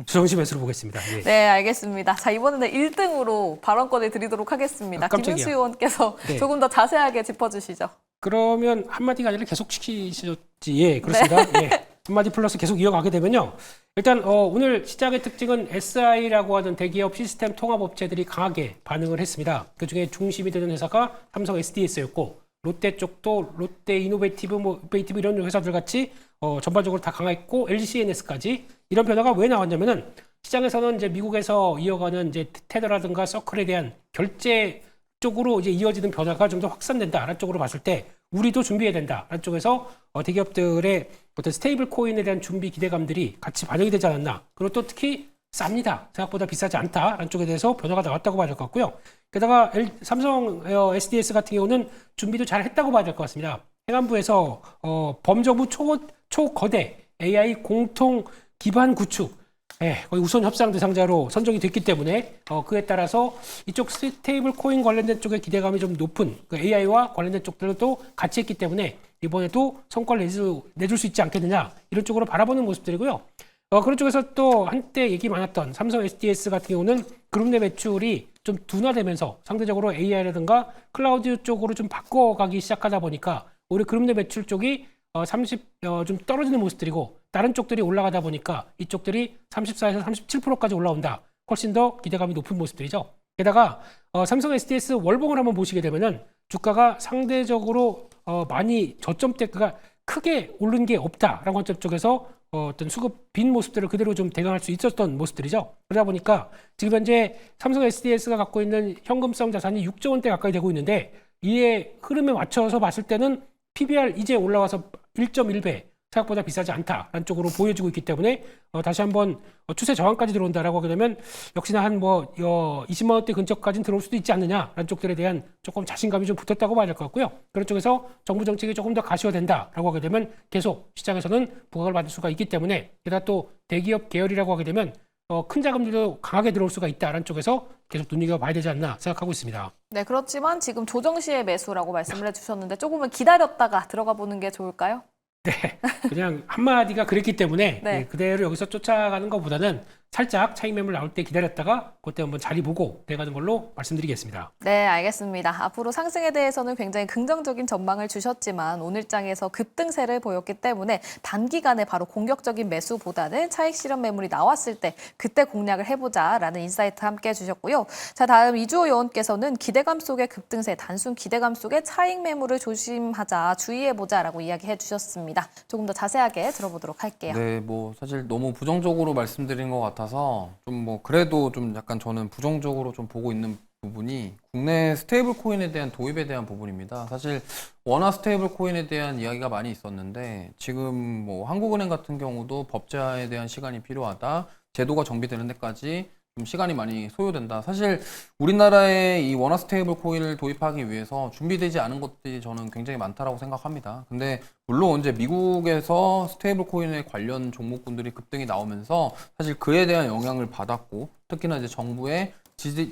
조정시 매수로 보겠습니다. 예. 네, 알겠습니다. 자, 이번에는 1등으로 발언권을 드리도록 하겠습니다. 깜짝이야. 김민수 요원께서 네. 조금 더 자세하게 짚어주시죠. 그러면 한마디가 아니라 계속 시키셨지. 예, 그렇습니다. 예. 한마디 플러스 계속 이어가게 되면요. 일단 오늘 시장의 특징은 SI라고 하는 대기업 시스템 통합업체들이 강하게 반응을 했습니다. 그중에 중심이 되는 회사가 삼성 SDS였고 롯데 쪽도 롯데 이노베이티브, 이노베이티브 이런 회사들 같이 전반적으로 다 강했고 LGCNS까지 이런 변화가 왜 나왔냐면은 시장에서는 이제 미국에서 이어가는 이제 테더라든가 서클에 대한 결제 쪽으로 이제 이어지는 변화가 좀 더 확산된다라는 쪽으로 봤을 때 우리도 준비해야 된다라는 쪽에서 대기업들의 어떤 스테이블 코인에 대한 준비 기대감들이 같이 반영이 되지 않았나. 그리고 또 특히 쌉니다. 생각보다 비싸지 않다라는 쪽에 대해서 변화가 나왔다고 봐야 될 것 같고요. 게다가 삼성 SDS 같은 경우는 준비도 잘 했다고 봐야 될 것 같습니다. 행안부에서 범정부 초거대 AI 공통 기반 구축 거의 우선 협상 대상자로 선정이 됐기 때문에 그에 따라서 이쪽 스테이블 코인 관련된 쪽의 기대감이 좀 높은 그 AI와 관련된 쪽들도 같이 했기 때문에 이번에도 성과를 내줄 수 있지 않겠느냐 이런 쪽으로 바라보는 모습들이고요. 그런 쪽에서 또 한때 얘기 많았던 삼성 SDS 같은 경우는 그룹 내 매출이 좀 둔화되면서 상대적으로 AI라든가 클라우드 쪽으로 좀 바꿔가기 시작하다 보니까 오히려 그룹 내 매출 쪽이 좀 떨어지는 모습들이고 다른 쪽들이 올라가다 보니까 이쪽들이 34에서 37%까지 올라온다. 훨씬 더 기대감이 높은 모습들이죠. 게다가 삼성 SDS 월봉을 한번 보시게 되면은 주가가 상대적으로 많이 저점대가 크게 오른 게 없다라고 관점 쪽에서 어떤 수급 빈 모습들을 그대로 좀 대응할 수 있었던 모습들이죠. 그러다 보니까 지금 현재 삼성 SDS가 갖고 있는 현금성 자산이 6조 원대 가까이 되고 있는데 이에 흐름에 맞춰서 봤을 때는 PBR 이제 올라와서 1.1배 생각보다 비싸지 않다라는 쪽으로 보여지고 있기 때문에 다시 한번 추세 저항까지 들어온다라고 하게 되면 역시나 한 20만 원대 근처까지는 들어올 수도 있지 않느냐라는 쪽들에 대한 조금 자신감이 좀 붙었다고 봐야 될 것 같고요. 그런 쪽에서 정부 정책이 조금 더 가시화된다라고 하게 되면 계속 시장에서는 부각을 받을 수가 있기 때문에 게다가 또 대기업 계열이라고 하게 되면 큰 자금들도 강하게 들어올 수가 있다라는 쪽에서 계속 눈여겨봐야 되지 않나 생각하고 있습니다. 네, 그렇지만 지금 조정 시의 매수라고 말씀을 해주셨는데 조금은 기다렸다가 들어가 보는 게 좋을까요? 네, 그냥 한마디가 그랬기 때문에 네. 그대로 여기서 쫓아가는 것보다는 살짝 차익 매물 나올 때 기다렸다가 그때 한번 자리 보고 돼가는 걸로 말씀드리겠습니다. 네, 알겠습니다. 앞으로 상승에 대해서는 굉장히 긍정적인 전망을 주셨지만 오늘장에서 급등세를 보였기 때문에 단기간에 바로 공격적인 매수보다는 차익 실현 매물이 나왔을 때 그때 공략을 해보자라는 인사이트 함께 해주셨고요. 자, 다음 이주호 요원께서는 기대감 속의 급등세, 단순 기대감 속의 차익 매물을 조심하자, 주의해보자라고 이야기해 주셨습니다. 조금 더 자세하게 들어보도록 할게요. 네, 뭐 사실 너무 부정적으로 말씀드린 것 같아서 좀 뭐 그래도 좀 약간 저는 부정적으로 좀 보고 있는 부분이 국내 스테이블 코인에 대한 도입에 대한 부분입니다. 사실 원화 스테이블 코인에 대한 이야기가 많이 있었는데 지금 뭐 한국은행 같은 경우도 법제화에 대한 시간이 필요하다. 제도가 정비되는 데까지 좀 시간이 많이 소요된다. 사실 우리나라에 이 원화 스테이블 코인을 도입하기 위해서 준비되지 않은 것들이 저는 굉장히 많다라고 생각합니다. 근데 물론 이제 미국에서 스테이블 코인에 관련 종목군들이 급등이 나오면서 사실 그에 대한 영향을 받았고 특히나 이제 정부의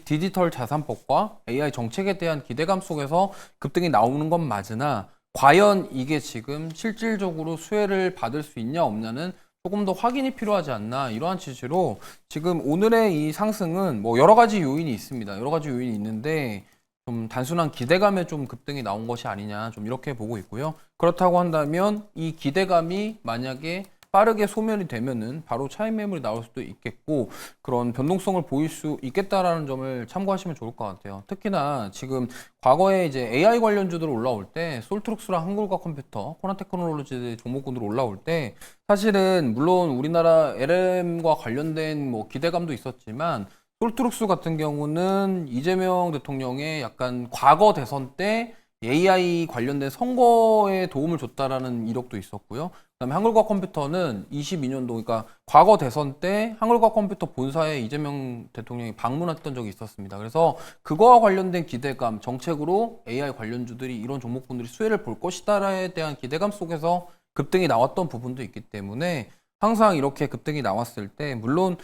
디지털 자산법과 AI 정책에 대한 기대감 속에서 급등이 나오는 건 맞으나 과연 이게 지금 실질적으로 수혜를 받을 수 있냐 없냐는 조금 더 확인이 필요하지 않나 이러한 취지로 지금 오늘의 이 상승은 뭐 여러 가지 요인이 있습니다. 여러 가지 요인이 있는데 좀 단순한 기대감에 좀 급등이 나온 것이 아니냐 좀 이렇게 보고 있고요. 그렇다고 한다면 이 기대감이 만약에 빠르게 소멸이 되면은 바로 차익 매물이 나올 수도 있겠고 그런 변동성을 보일 수 있겠다라는 점을 참고하시면 좋을 것 같아요. 특히나 지금 과거에 이제 AI 관련주들 올라올 때 솔트룩스랑 한글과 컴퓨터, 코나테크놀로지 종목군으로 올라올 때 사실은 물론 우리나라 LM과 관련된 뭐 기대감도 있었지만 솔트룩스 같은 경우는 이재명 대통령의 약간 과거 대선 때 AI 관련된 선거에 도움을 줬다라는 이력도 있었고요. 그다음에 한글과 컴퓨터는 22년도, 그러니까 과거 대선 때 한글과 컴퓨터 본사에 이재명 대통령이 방문했던 적이 있었습니다. 그래서 그거와 관련된 기대감, 정책으로 AI 관련주들이 이런 종목군들이 수혜를 볼 것이다에 대한 기대감 속에서 급등이 나왔던 부분도 있기 때문에 항상 이렇게 급등이 나왔을 때 물론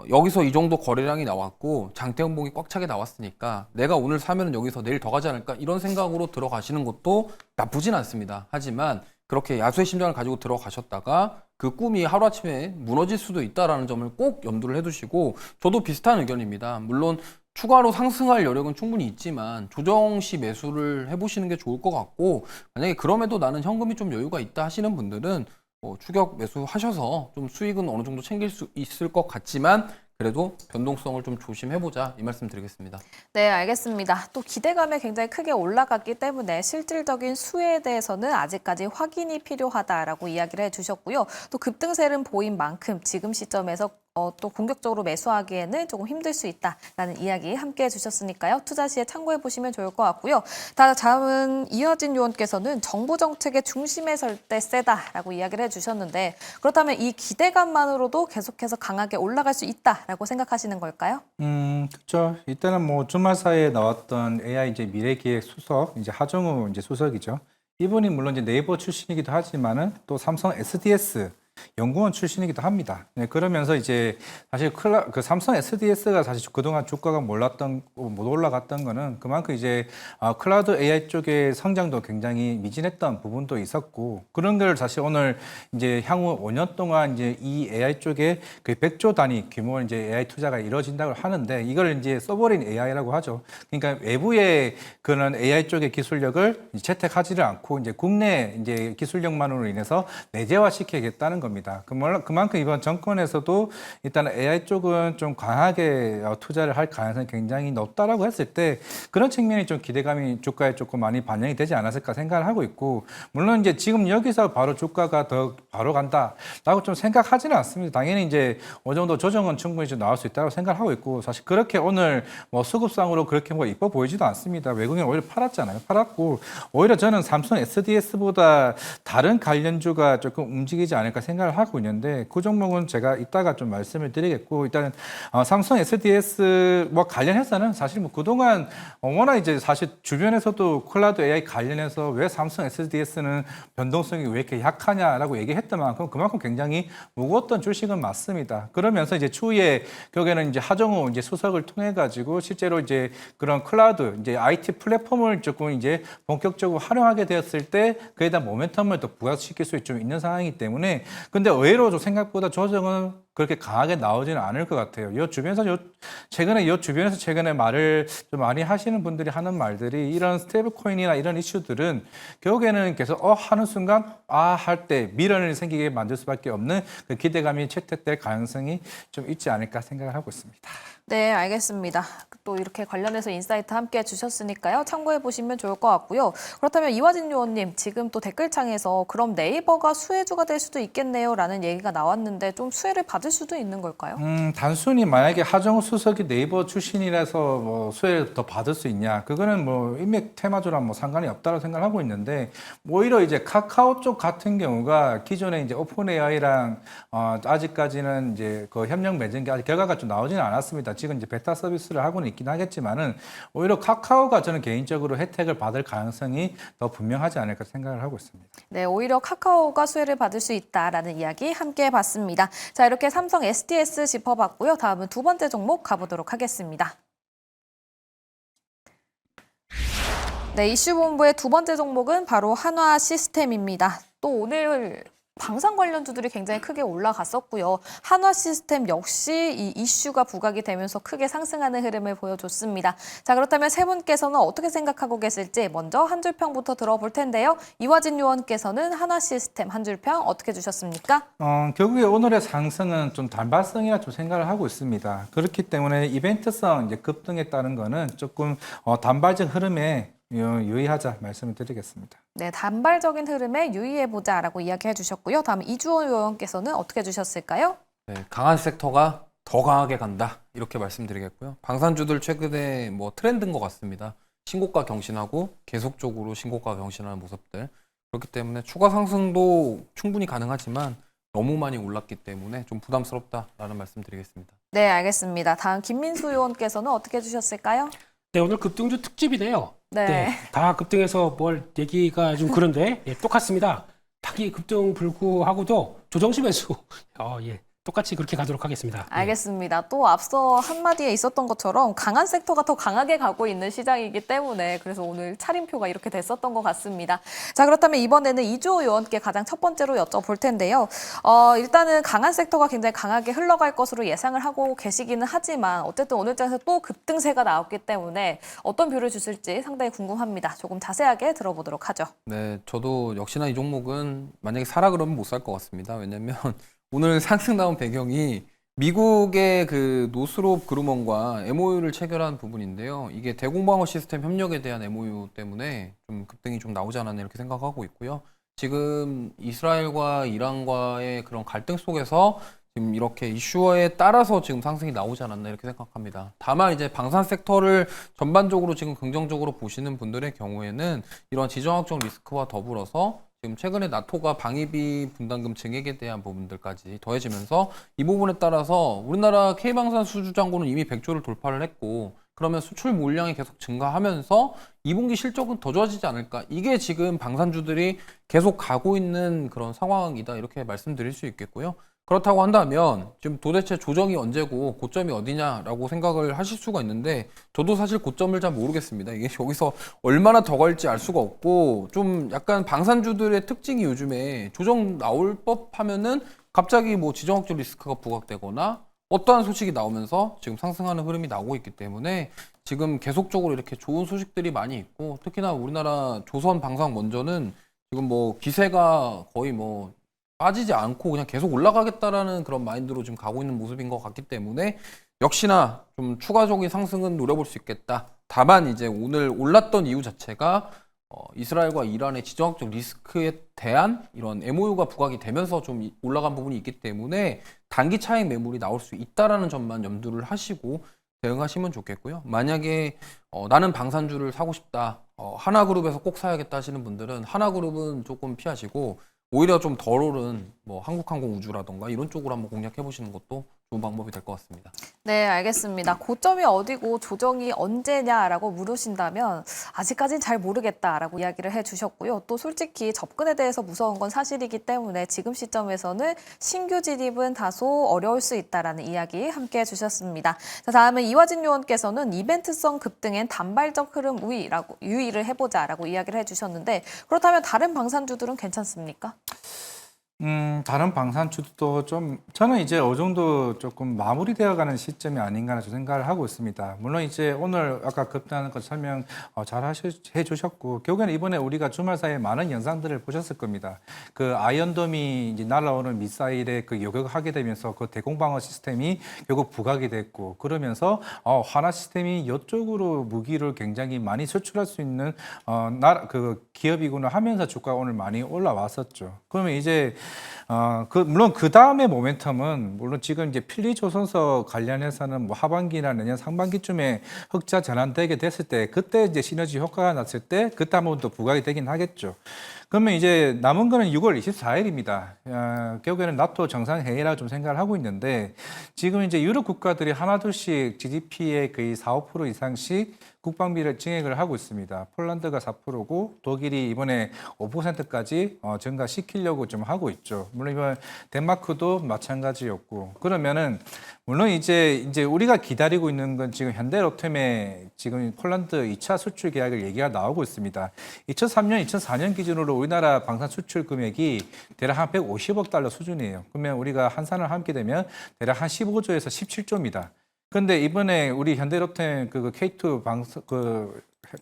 여기서 이 정도 거래량이 나왔고 장대음봉이 꽉 차게 나왔으니까 내가 오늘 사면은 여기서 내일 더 가지 않을까 이런 생각으로 들어가시는 것도 나쁘진 않습니다. 하지만 그렇게 야수의 심장을 가지고 들어가셨다가 그 꿈이 하루아침에 무너질 수도 있다는 점을 꼭 염두를 해두시고 저도 비슷한 의견입니다. 물론 추가로 상승할 여력은 충분히 있지만 조정 시 매수를 해보시는 게 좋을 것 같고 만약에 그럼에도 나는 현금이 좀 여유가 있다 하시는 분들은 추격 매수하셔서 좀 수익은 어느 정도 챙길 수 있을 것 같지만 그래도 변동성을 좀 조심해보자 이 말씀 드리겠습니다. 네, 알겠습니다. 또 기대감이 굉장히 크게 올라갔기 때문에 실질적인 수혜에 대해서는 아직까지 확인이 필요하다라고 이야기를 해주셨고요. 또 급등세는 보인 만큼 지금 시점에서 또 공격적으로 매수하기에는 조금 힘들 수 있다라는 이야기 함께 해주셨으니까요. 투자 시에 참고해 보시면 좋을 것 같고요. 다음은 이화진 의원께서는 정부 정책의 중심에 설 때 세다라고 이야기를 해주셨는데 그렇다면 이 기대감만으로도 계속해서 강하게 올라갈 수 있다라고 생각하시는 걸까요? 그렇죠. 이때는 뭐 주말 사이에 나왔던 AI 이제 미래기획 수석 이제 하정우 이제 수석이죠. 이분이 물론 이제 네이버 출신이기도 하지만은 또 삼성 SDS 연구원 출신이기도 합니다. 네, 그러면서 이제 사실 그 삼성 SDS가 사실 그동안 주가가 못 올라갔던 거는 그만큼 이제 클라우드 AI 쪽의 성장도 굉장히 미진했던 부분도 있었고 그런 걸 사실 오늘 이제 향후 5년 동안 이제 이 AI 쪽에 그 100조 단위 규모 이제 AI 투자가 이루어진다고 하는데 이걸 이제 서버린 AI라고 하죠. 그러니까 외부의 그런 AI 쪽의 기술력을 채택하지를 않고 이제 국내 이제 기술력만으로 인해서 내재화 시키겠다는 겁니다. 그만큼 이번 정권에서도 일단 AI 쪽은 좀 강하게 투자를 할 가능성이 굉장히 높다라고 했을 때 그런 측면이 좀 기대감이 주가에 조금 많이 반영이 되지 않았을까 생각을 하고 있고 물론 이제 지금 여기서 바로 주가가 더 바로 간다라고 좀 생각하지는 않습니다. 당연히 이제 어느 정도 조정은 충분히 좀 나올 수 있다고 생각하고 있고 사실 그렇게 오늘 뭐 수급상으로 그렇게 뭐 이뻐 보이지도 않습니다. 외국인 오히려 팔았잖아요. 팔았고 오히려 저는 삼성 SDS보다 다른 관련주가 조금 움직이지 않을까 생각을 하고 있는데 그 종목은 제가 이따가 좀 말씀을 드리겠고 일단은 삼성 SDS와 관련해서는 사실 뭐 그동안 워낙 이제 사실 주변에서도 클라우드 AI 관련해서 왜 삼성 SDS는 변동성이 왜 이렇게 약하냐라고 얘기했던 만큼 그만큼 굉장히 무거웠던 주식은 맞습니다. 그러면서 이제 추후에 결국에는 이제 하정우 이제 수석을 통해 가지고 실제로 이제 그런 클라우드 이제 IT 플랫폼을 조금 이제 본격적으로 활용하게 되었을 때 그에 대한 모멘텀을 더 부각시킬 수 좀 있는 상황이기 때문에 근데 의외로 좀 생각보다 조정은 그렇게 강하게 나오지는 않을 것 같아요. 최근에 말을 좀 많이 하시는 분들이 하는 말들이 이런 스테이블 코인이나 이런 이슈들은 결국에는 계속 하는 순간 할 때 미련이 생기게 만들 수밖에 없는 그 기대감이 채택될 가능성이 좀 있지 않을까 생각을 하고 있습니다. 네, 알겠습니다. 또 이렇게 관련해서 인사이트 함께 해주셨으니까요. 참고해 보시면 좋을 것 같고요. 그렇다면 이화진 의원님, 지금 또 댓글창에서 그럼 네이버가 수혜주가 될 수도 있겠네요 라는 얘기가 나왔는데 좀 수혜를 받을 수도 있는 걸까요? 단순히 만약에 하정우 수석이 네이버 출신이라서 뭐 수혜를 더 받을 수 있냐. 그거는 뭐 인맥 테마주랑 뭐 상관이 없다고 생각을 하고 있는데 오히려 이제 카카오 쪽 같은 경우가 기존에 이제 오픈 AI랑 아직까지는 이제 그 협력 맺은 게 아직 결과가 좀 나오지는 않았습니다. 지금 이제 베타 서비스를 하고는 있긴 하겠지만은 오히려 카카오가 저는 개인적으로 혜택을 받을 가능성이 더 분명하지 않을까 생각을 하고 있습니다. 네, 오히려 카카오가 수혜를 받을 수 있다라는 이야기 함께 해봤습니다. 자, 이렇게 삼성 SDS 짚어봤고요. 다음은 두 번째 종목 가보도록 하겠습니다. 네, 이슈본부의 두 번째 종목은 바로 한화 시스템입니다. 또 오늘 방산 관련주들이 굉장히 크게 올라갔었고요. 한화 시스템 역시 이 이슈가 부각이 되면서 크게 상승하는 흐름을 보여줬습니다. 자, 그렇다면 세 분께서는 어떻게 생각하고 계실지 먼저 한 줄평부터 들어볼 텐데요. 이화진 요원께서는 한화 시스템 한 줄평 어떻게 주셨습니까? 결국에 오늘의 상승은 좀 단발성이라 좀 생각을 하고 있습니다. 그렇기 때문에 이벤트성 이제 급등에 따른 거는 조금 단발적 흐름에 유의하자 말씀을 드리겠습니다. 네, 단발적인 흐름에 유의해보자라고 이야기해 주셨고요. 다음 이주호 요원께서는 어떻게 주셨을까요? 네, 강한 섹터가 더 강하게 간다 이렇게 말씀드리겠고요. 방산주들 최근에 뭐 트렌드인 것 같습니다. 신고가 경신하고 계속적으로 신고가 경신하는 모습들. 그렇기 때문에 추가 상승도 충분히 가능하지만 너무 많이 올랐기 때문에 좀 부담스럽다라는 말씀드리겠습니다. 네, 알겠습니다. 다음 김민수 요원께서는 어떻게 주셨을까요? 네, 오늘 급등주 특집이네요. 네. 다 급등해서 뭘 얘기가 좀 그런데 똑같습니다. 닭이 급등 불구하고도 조정시 매수 똑같이 그렇게 가도록 하겠습니다. 알겠습니다. 또 앞서 한마디에 있었던 것처럼 강한 섹터가 더 강하게 가고 있는 시장이기 때문에 그래서 오늘 차림표가 이렇게 됐었던 것 같습니다. 자, 그렇다면 이번에는 이주호 요원께 가장 첫 번째로 여쭤볼 텐데요. 일단은 강한 섹터가 굉장히 강하게 흘러갈 것으로 예상을 하고 계시기는 하지만 어쨌든 오늘 장에서 또 급등세가 나왔기 때문에 어떤 뷰를 주실지 상당히 궁금합니다. 조금 자세하게 들어보도록 하죠. 네, 저도 역시나 이 종목은 만약에 사라 그러면 못 살 것 같습니다. 왜냐면 오늘 상승 나온 배경이 미국의 그 노스롭 그루먼과 MOU를 체결한 부분인데요. 이게 대공방어 시스템 협력에 대한 MOU 때문에 좀 급등이 좀 나오지 않았나 이렇게 생각하고 있고요. 지금 이스라엘과 이란과의 그런 갈등 속에서 지금 이렇게 이슈에 따라서 지금 상승이 나오지 않았나 이렇게 생각합니다. 다만 이제 방산 섹터를 전반적으로 지금 긍정적으로 보시는 분들의 경우에는 이런 지정학적 리스크와 더불어서 지금 최근에 나토가 방위비 분담금 증액에 대한 부분들까지 더해지면서 이 부분에 따라서 우리나라 K방산 수주 잔고는 이미 100조를 돌파를 했고 그러면 수출 물량이 계속 증가하면서 2분기 실적은 더 좋아지지 않을까. 이게 지금 방산주들이 계속 가고 있는 그런 상황이다 이렇게 말씀드릴 수 있겠고요. 그렇다고 한다면 지금 도대체 조정이 언제고 고점이 어디냐라고 생각을 하실 수가 있는데 저도 사실 고점을 잘 모르겠습니다. 이게 여기서 얼마나 더 갈지 알 수가 없고 좀 약간 방산주들의 특징이 요즘에 조정 나올 법 하면은 갑자기 뭐 지정학적 리스크가 부각되거나 어떠한 소식이 나오면서 지금 상승하는 흐름이 나오고 있기 때문에 지금 계속적으로 이렇게 좋은 소식들이 많이 있고 특히나 우리나라 조선 방산 원전은 지금 뭐 기세가 거의 뭐 빠지지 않고 그냥 계속 올라가겠다라는 그런 마인드로 지금 가고 있는 모습인 것 같기 때문에 역시나 좀 추가적인 상승은 노려볼 수 있겠다. 다만 이제 오늘 올랐던 이유 자체가 이스라엘과 이란의 지정학적 리스크에 대한 이런 MOU가 부각이 되면서 좀 올라간 부분이 있기 때문에 단기 차익 매물이 나올 수 있다라는 점만 염두를 하시고 대응하시면 좋겠고요. 만약에 나는 방산주를 사고 싶다. 하나그룹에서 꼭 사야겠다 하시는 분들은 하나그룹은 조금 피하시고 오히려 좀 덜 오른 뭐 한국항공우주라던가 이런 쪽으로 한번 공략해 보시는 것도 좋은 방법이 될 것 같습니다. 네, 알겠습니다. 고점이 어디고 조정이 언제냐라고 물으신다면 아직까지는 잘 모르겠다라고 이야기를 해주셨고요. 또 솔직히 접근에 대해서 무서운 건 사실이기 때문에 지금 시점에서는 신규 진입은 다소 어려울 수 있다라는 이야기 함께 해주셨습니다. 자, 다음은 이화진 요원께서는 이벤트성 급등엔 단발적 흐름 유의를 해보자라고 이야기를 해주셨는데 그렇다면 다른 방산주들은 괜찮습니까? 다른 방산주도 좀 저는 이제 어느 정도 조금 마무리되어가는 시점이 아닌가 생각을 하고 있습니다. 물론 이제 오늘 아까 급등하는 것 설명 잘 해주셨고 결국에는 이번에 우리가 주말 사이에 많은 영상들을 보셨을 겁니다. 그 아이언돔이 이제 날아오는 미사일에 그 요격하게 되면서 그 대공방어 시스템이 결국 부각이 됐고 그러면서 하나 시스템이 이쪽으로 무기를 굉장히 많이 수출할 수 있는 그 기업이구나 하면서 주가가 오늘 많이 올라왔었죠. 그러면 이제 물론 그 다음에 모멘텀은 물론 지금 이제 필리조선소 관련해서는 뭐 하반기나 내년 상반기쯤에 흑자 전환되게 됐을 때 그때 이제 시너지 효과가 났을 때 그때 한번 또 부각이 되긴 하겠죠. 그러면 이제 남은 거는 6월 24일입니다. 결국에는 나토 정상회의라 좀 생각을 하고 있는데 지금 이제 유럽 국가들이 하나둘씩 GDP의 거의 4~5% 이상씩 국방비를 증액을 하고 있습니다. 폴란드가 4%고 독일이 이번에 5%까지 증가시키려고 좀 하고 있죠. 물론 이번 덴마크도 마찬가지였고 그러면은 물론 이제 우리가 기다리고 있는 건 지금 현대로템의 지금 폴란드 2차 수출 계약을 얘기가 나오고 있습니다. 2003년, 2004년 기준으로 우리나라 방산 수출 금액이 대략 한 150억 달러 수준이에요. 그러면 우리가 한산을 함께 되면 대략 한 15조에서 17조입니다. 그런데 이번에 우리 현대로템 그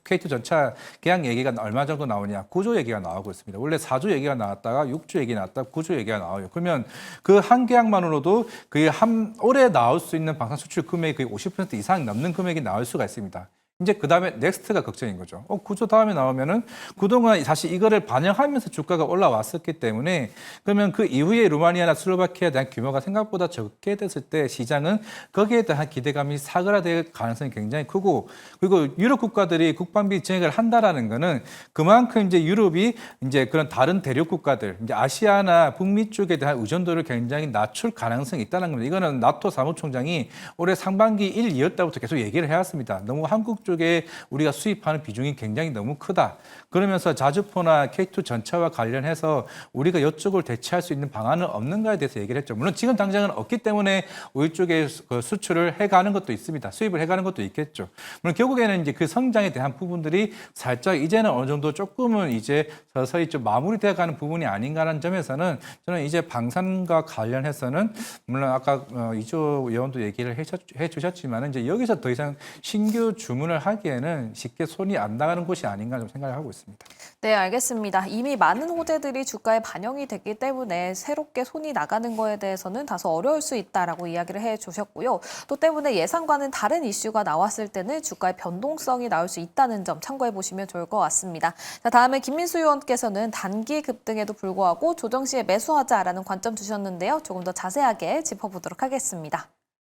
K2 전차 계약 얘기가 얼마 정도 나오냐? 9조 얘기가 나오고 있습니다. 원래 4조 얘기가 나왔다가 6조 얘기 나왔다가 9조 얘기가 나와요. 그러면 그 한 계약만으로도 그 한 올해 나올 수 있는 방산 수출 금액이 거의 50% 이상 넘는 금액이 나올 수가 있습니다. 이제 그 다음에 넥스트가 걱정인 거죠. 9조 다음에 나오면은 그동안 사실 이거를 반영하면서 주가가 올라왔었기 때문에 그러면 그 이후에 루마니아나 슬로바키아에 대한 규모가 생각보다 적게 됐을 때 시장은 거기에 대한 기대감이 사그라들 가능성이 굉장히 크고 그리고 유럽 국가들이 국방비 증액을 한다라는 거는 그만큼 이제 유럽이 이제 그런 다른 대륙 국가들 이제 아시아나 북미 쪽에 대한 의존도를 굉장히 낮출 가능성이 있다는 겁니다. 이거는 나토 사무총장이 올해 상반기 1, 2월 달부터 계속 얘기를 해왔습니다. 너무 한국 쪽에 우리가 수입하는 비중이 굉장히 너무 크다. 그러면서 자주포나 K2 전차와 관련해서 우리가 이쪽을 대체할 수 있는 방안은 없는가에 대해서 얘기를 했죠. 물론 지금 당장은 없기 때문에 우리 쪽에 수출을 해가는 것도 있습니다. 수입을 해가는 것도 있겠죠. 물론 결국에는 이제 그 성장에 대한 부분들이 살짝 이제는 어느 정도 조금은 이제 서서히 좀 마무리되어가는 부분이 아닌가라는 점에서는 저는 이제 방산과 관련해서는 물론 아까 이조 의원도 얘기를 해주셨지만 이제 여기서 더 이상 신규 주문을 하기에는 쉽게 손이 안 나가는 곳이 아닌가 좀 생각을 하고 있습니다. 네, 알겠습니다. 이미 많은 호재들이 주가에 반영이 됐기 때문에 새롭게 손이 나가는 거에 대해서는 다소 어려울 수 있다라고 이야기를 해주셨고요. 또 때문에 예상과는 다른 이슈가 나왔을 때는 주가의 변동성이 나올 수 있다는 점 참고해 보시면 좋을 것 같습니다. 자, 다음에 김민수 의원께서는 단기 급등에도 불구하고 조정 시에 매수하자라는 관점 주셨는데요. 조금 더 자세하게 짚어보도록 하겠습니다.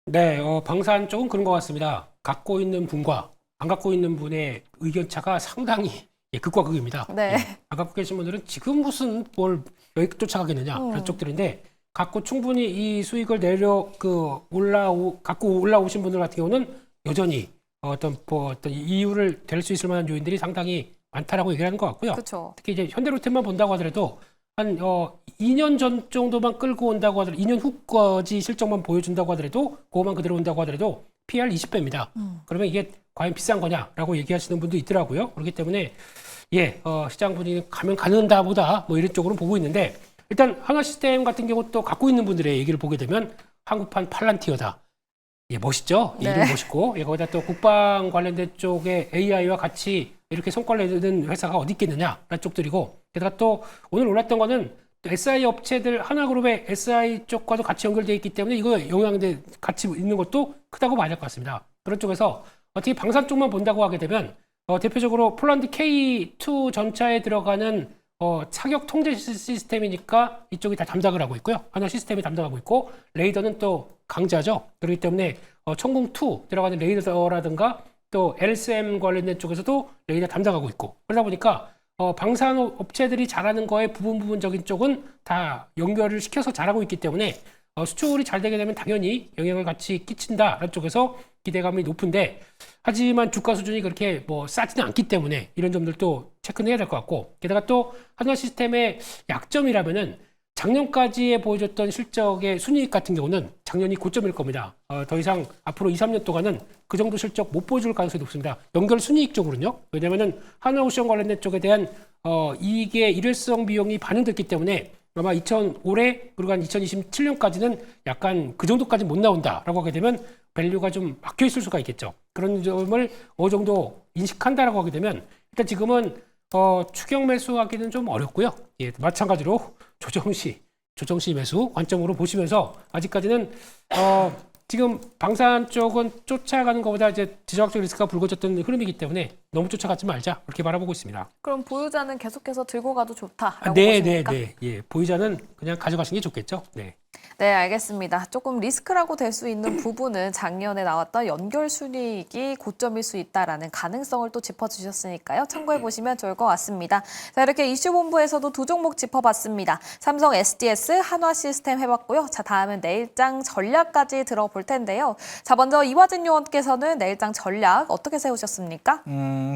네, 방산 쪽은 그런 것 같습니다. 갖고 있는 분과 안 갖고 있는 분의 의견 차가 상당히 극과 극입니다. 네. 안 갖고 계신 분들은 지금 무슨 뭘 여기 쫓아가겠느냐 그런 쪽들인데 갖고 충분히 이 수익을 갖고 올라오신 분들 같은 경우는 여전히 어떤 이유를 댈 수 있을 만한 요인들이 상당히 많다라고 얘기하는 것 같고요. 그렇죠. 특히 이제 현대로템만 본다고 하더라도 한 2년 전 정도만 끌고 온다고 하더라도 2년 후까지 실적만 보여준다고 하더라도 그거만 그대로 온다고 하더라도 PR 20배입니다. 그러면 이게 과연 비싼 거냐라고 얘기하시는 분도 있더라고요. 그렇기 때문에 시장 분위기 가면 가는다 보다 뭐 이런 쪽으로 보고 있는데 일단 한화시스템 같은 경우 또 갖고 있는 분들의 얘기를 보게 되면 한국판 팔란티어다. 멋있죠? 네. 이름 멋있고 거기다 또 국방 관련된 쪽에 AI와 같이 이렇게 성과를 내는 회사가 어디 있겠느냐라는 쪽들이고 게다가 또 오늘 올랐던 거는 SI 업체들 하나그룹의 SI 쪽과도 같이 연결되어 있기 때문에 이거 영향대 같이 있는 것도 크다고 봐야 될 것 같습니다. 그런 쪽에서 어떻게 방산 쪽만 본다고 하게 되면 대표적으로 폴란드 K2 전차에 들어가는 사격 통제 시스템이니까 이쪽이 다 담당을 하고 있고요. 하나 시스템이 담당하고 있고 레이더는 또 강자죠. 그렇기 때문에 천궁2 들어가는 레이더라든가 또 LSM 관련된 쪽에서도 레이더 담당하고 있고 그러다 보니까 방산 업체들이 잘하는 거에 부분적인 쪽은 다 연결을 시켜서 잘하고 있기 때문에 수출이 잘 되게 되면 당연히 영향을 같이 끼친다라는 쪽에서 기대감이 높은데 하지만 주가 수준이 그렇게 싸지는 않기 때문에 이런 점들도 체크는 해야 될 것 같고 게다가 또 한화 시스템의 약점이라면은 작년까지에 보여줬던 실적의 순이익 같은 경우는 작년이 고점일 겁니다. 더 이상 앞으로 2, 3년 동안은 그 정도 실적 못 보여줄 가능성이 높습니다. 연결 순이익 쪽으로는요. 왜냐면은 한화오션 관련된 쪽에 대한 이익의 일회성 비용이 반영됐기 때문에 아마 올해 그리고 한 2027년까지는 약간 그 정도까지 못 나온다라고 하게 되면 밸류가 좀 막혀 있을 수가 있겠죠. 그런 점을 어느 정도 인식한다라고 하게 되면 일단 지금은 추격 매수하기는 좀 어렵고요. 마찬가지로 조정시 매수 관점으로 보시면서 아직까지는 지금 방산 쪽은 쫓아가는 것보다 이제 지정학적 리스크가 불거졌던 흐름이기 때문에 너무 쫓아가지 말자 그렇게 바라보고 있습니다. 그럼 보유자는 계속해서 들고 가도 좋다라고 보십니까? 네. 보유자는 그냥 가져가시는 게 좋겠죠. 네. 네, 알겠습니다. 조금 리스크라고 될 수 있는 부분은 작년에 나왔던 연결 순이익이 고점일 수 있다라는 가능성을 또 짚어주셨으니까요. 참고해 보시면 좋을 것 같습니다. 자, 이렇게 이슈본부에서도 두 종목 짚어봤습니다. 삼성 SDS, 한화 시스템 해봤고요. 자, 다음은 내일장 전략까지 들어볼 텐데요. 자, 먼저 이화진 요원께서는 내일장 전략 어떻게 세우셨습니까?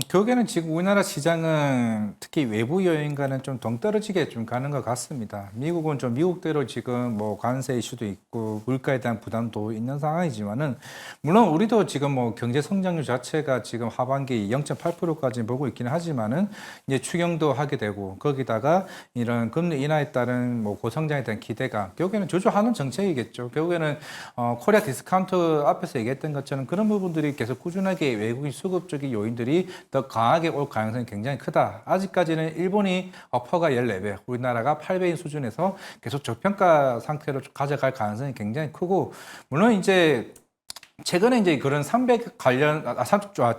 결국에는 지금 우리나라 시장은 특히 외부 여행과는 좀 동떨어지게 좀 가는 것 같습니다. 미국은 좀 미국대로 지금 관세 관세 이슈도 있고 물가에 대한 부담도 있는 상황이지만은 물론 우리도 지금 뭐 경제 성장률 자체가 지금 하반기 0.8%까지 보고 있기는 하지만은 이제 추경도 하게 되고 거기다가 이런 금리 인하에 따른 뭐 고성장에 대한 기대가 결국에는 주저하는 정책이겠죠. 결국에는 코리아 디스카운트 앞에서 얘기했던 것처럼 그런 부분들이 계속 꾸준하게 외국인 수급 쪽의 요인들이 더 강하게 올 가능성이 굉장히 크다. 아직까지는 일본이 퍼가 14배, 우리나라가 8배인 수준에서 계속 저평가 상태로 가져갈 가능성이 굉장히 크고 물론 이제 최근에 이제 그런 300 관련,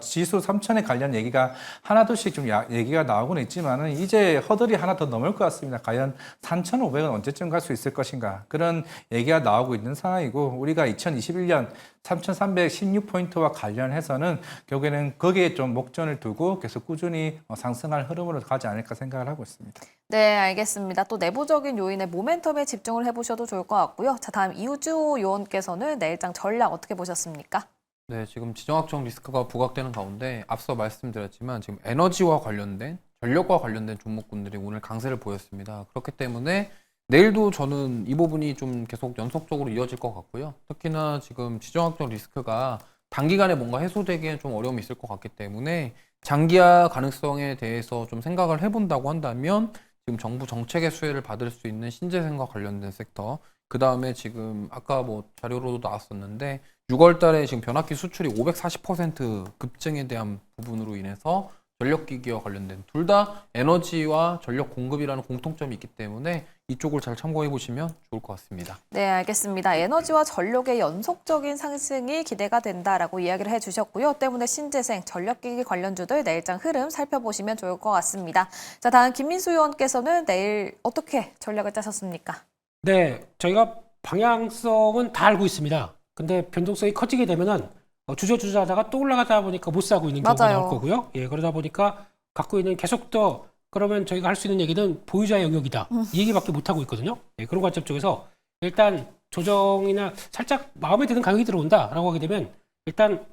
지수 3000에 관련 얘기가 하나둘씩 좀 얘기가 나오고는 있지만은 이제 허들이 하나 더 넘을 것 같습니다. 과연 3,500은 언제쯤 갈 수 있을 것인가. 그런 얘기가 나오고 있는 상황이고 우리가 2021년 3,316포인트와 관련해서는 결국에는 거기에 좀 목전을 두고 계속 꾸준히 상승할 흐름으로 가지 않을까 생각을 하고 있습니다. 네, 알겠습니다. 또 내부적인 요인의 모멘텀에 집중을 해보셔도 좋을 것 같고요. 자, 다음 이우주 요원께서는 내일장 전략 어떻게 보셨습니까? 네, 지금 지정학적 리스크가 부각되는 가운데 앞서 말씀드렸지만 지금 에너지와 관련된 전력과 관련된 종목군들이 오늘 강세를 보였습니다. 그렇기 때문에 내일도 저는 이 부분이 좀 계속 연속적으로 이어질 것 같고요. 특히나 지금 지정학적 리스크가 단기간에 뭔가 해소되기엔 좀 어려움이 있을 것 같기 때문에 장기화 가능성에 대해서 좀 생각을 해본다고 한다면 지금 정부 정책의 수혜를 받을 수 있는 신재생과 관련된 섹터, 그 다음에 지금 아까 뭐 자료로도 나왔었는데 6월 달에 지금 변압기 수출이 540% 급증에 대한 부분으로 인해서 전력기기와 관련된 둘 다 에너지와 전력 공급이라는 공통점이 있기 때문에 이쪽을 잘 참고해 보시면 좋을 것 같습니다. 네, 알겠습니다. 에너지와 전력의 연속적인 상승이 기대가 된다라고 이야기를 해주셨고요. 때문에 신재생, 전력기기 관련주들 내일장 흐름 살펴보시면 좋을 것 같습니다. 자, 다음 김민수 의원께서는 내일 어떻게 전략을 짜셨습니까? 네, 저희가 방향성은 다 알고 있습니다. 근데 변동성이 커지게 되면은 주저주저하다가 또 올라가다 보니까 못 사고 있는 경우가 맞아요. 나올 거고요. 예, 그러다 보니까 갖고 있는 계속 더 그러면 저희가 할 수 있는 얘기는 보유자의 영역이다. 이 얘기밖에 못 하고 있거든요. 예, 그런 관점 쪽에서 일단 조정이나 살짝 마음에 드는 가격이 들어온다라고 하게 되면 일단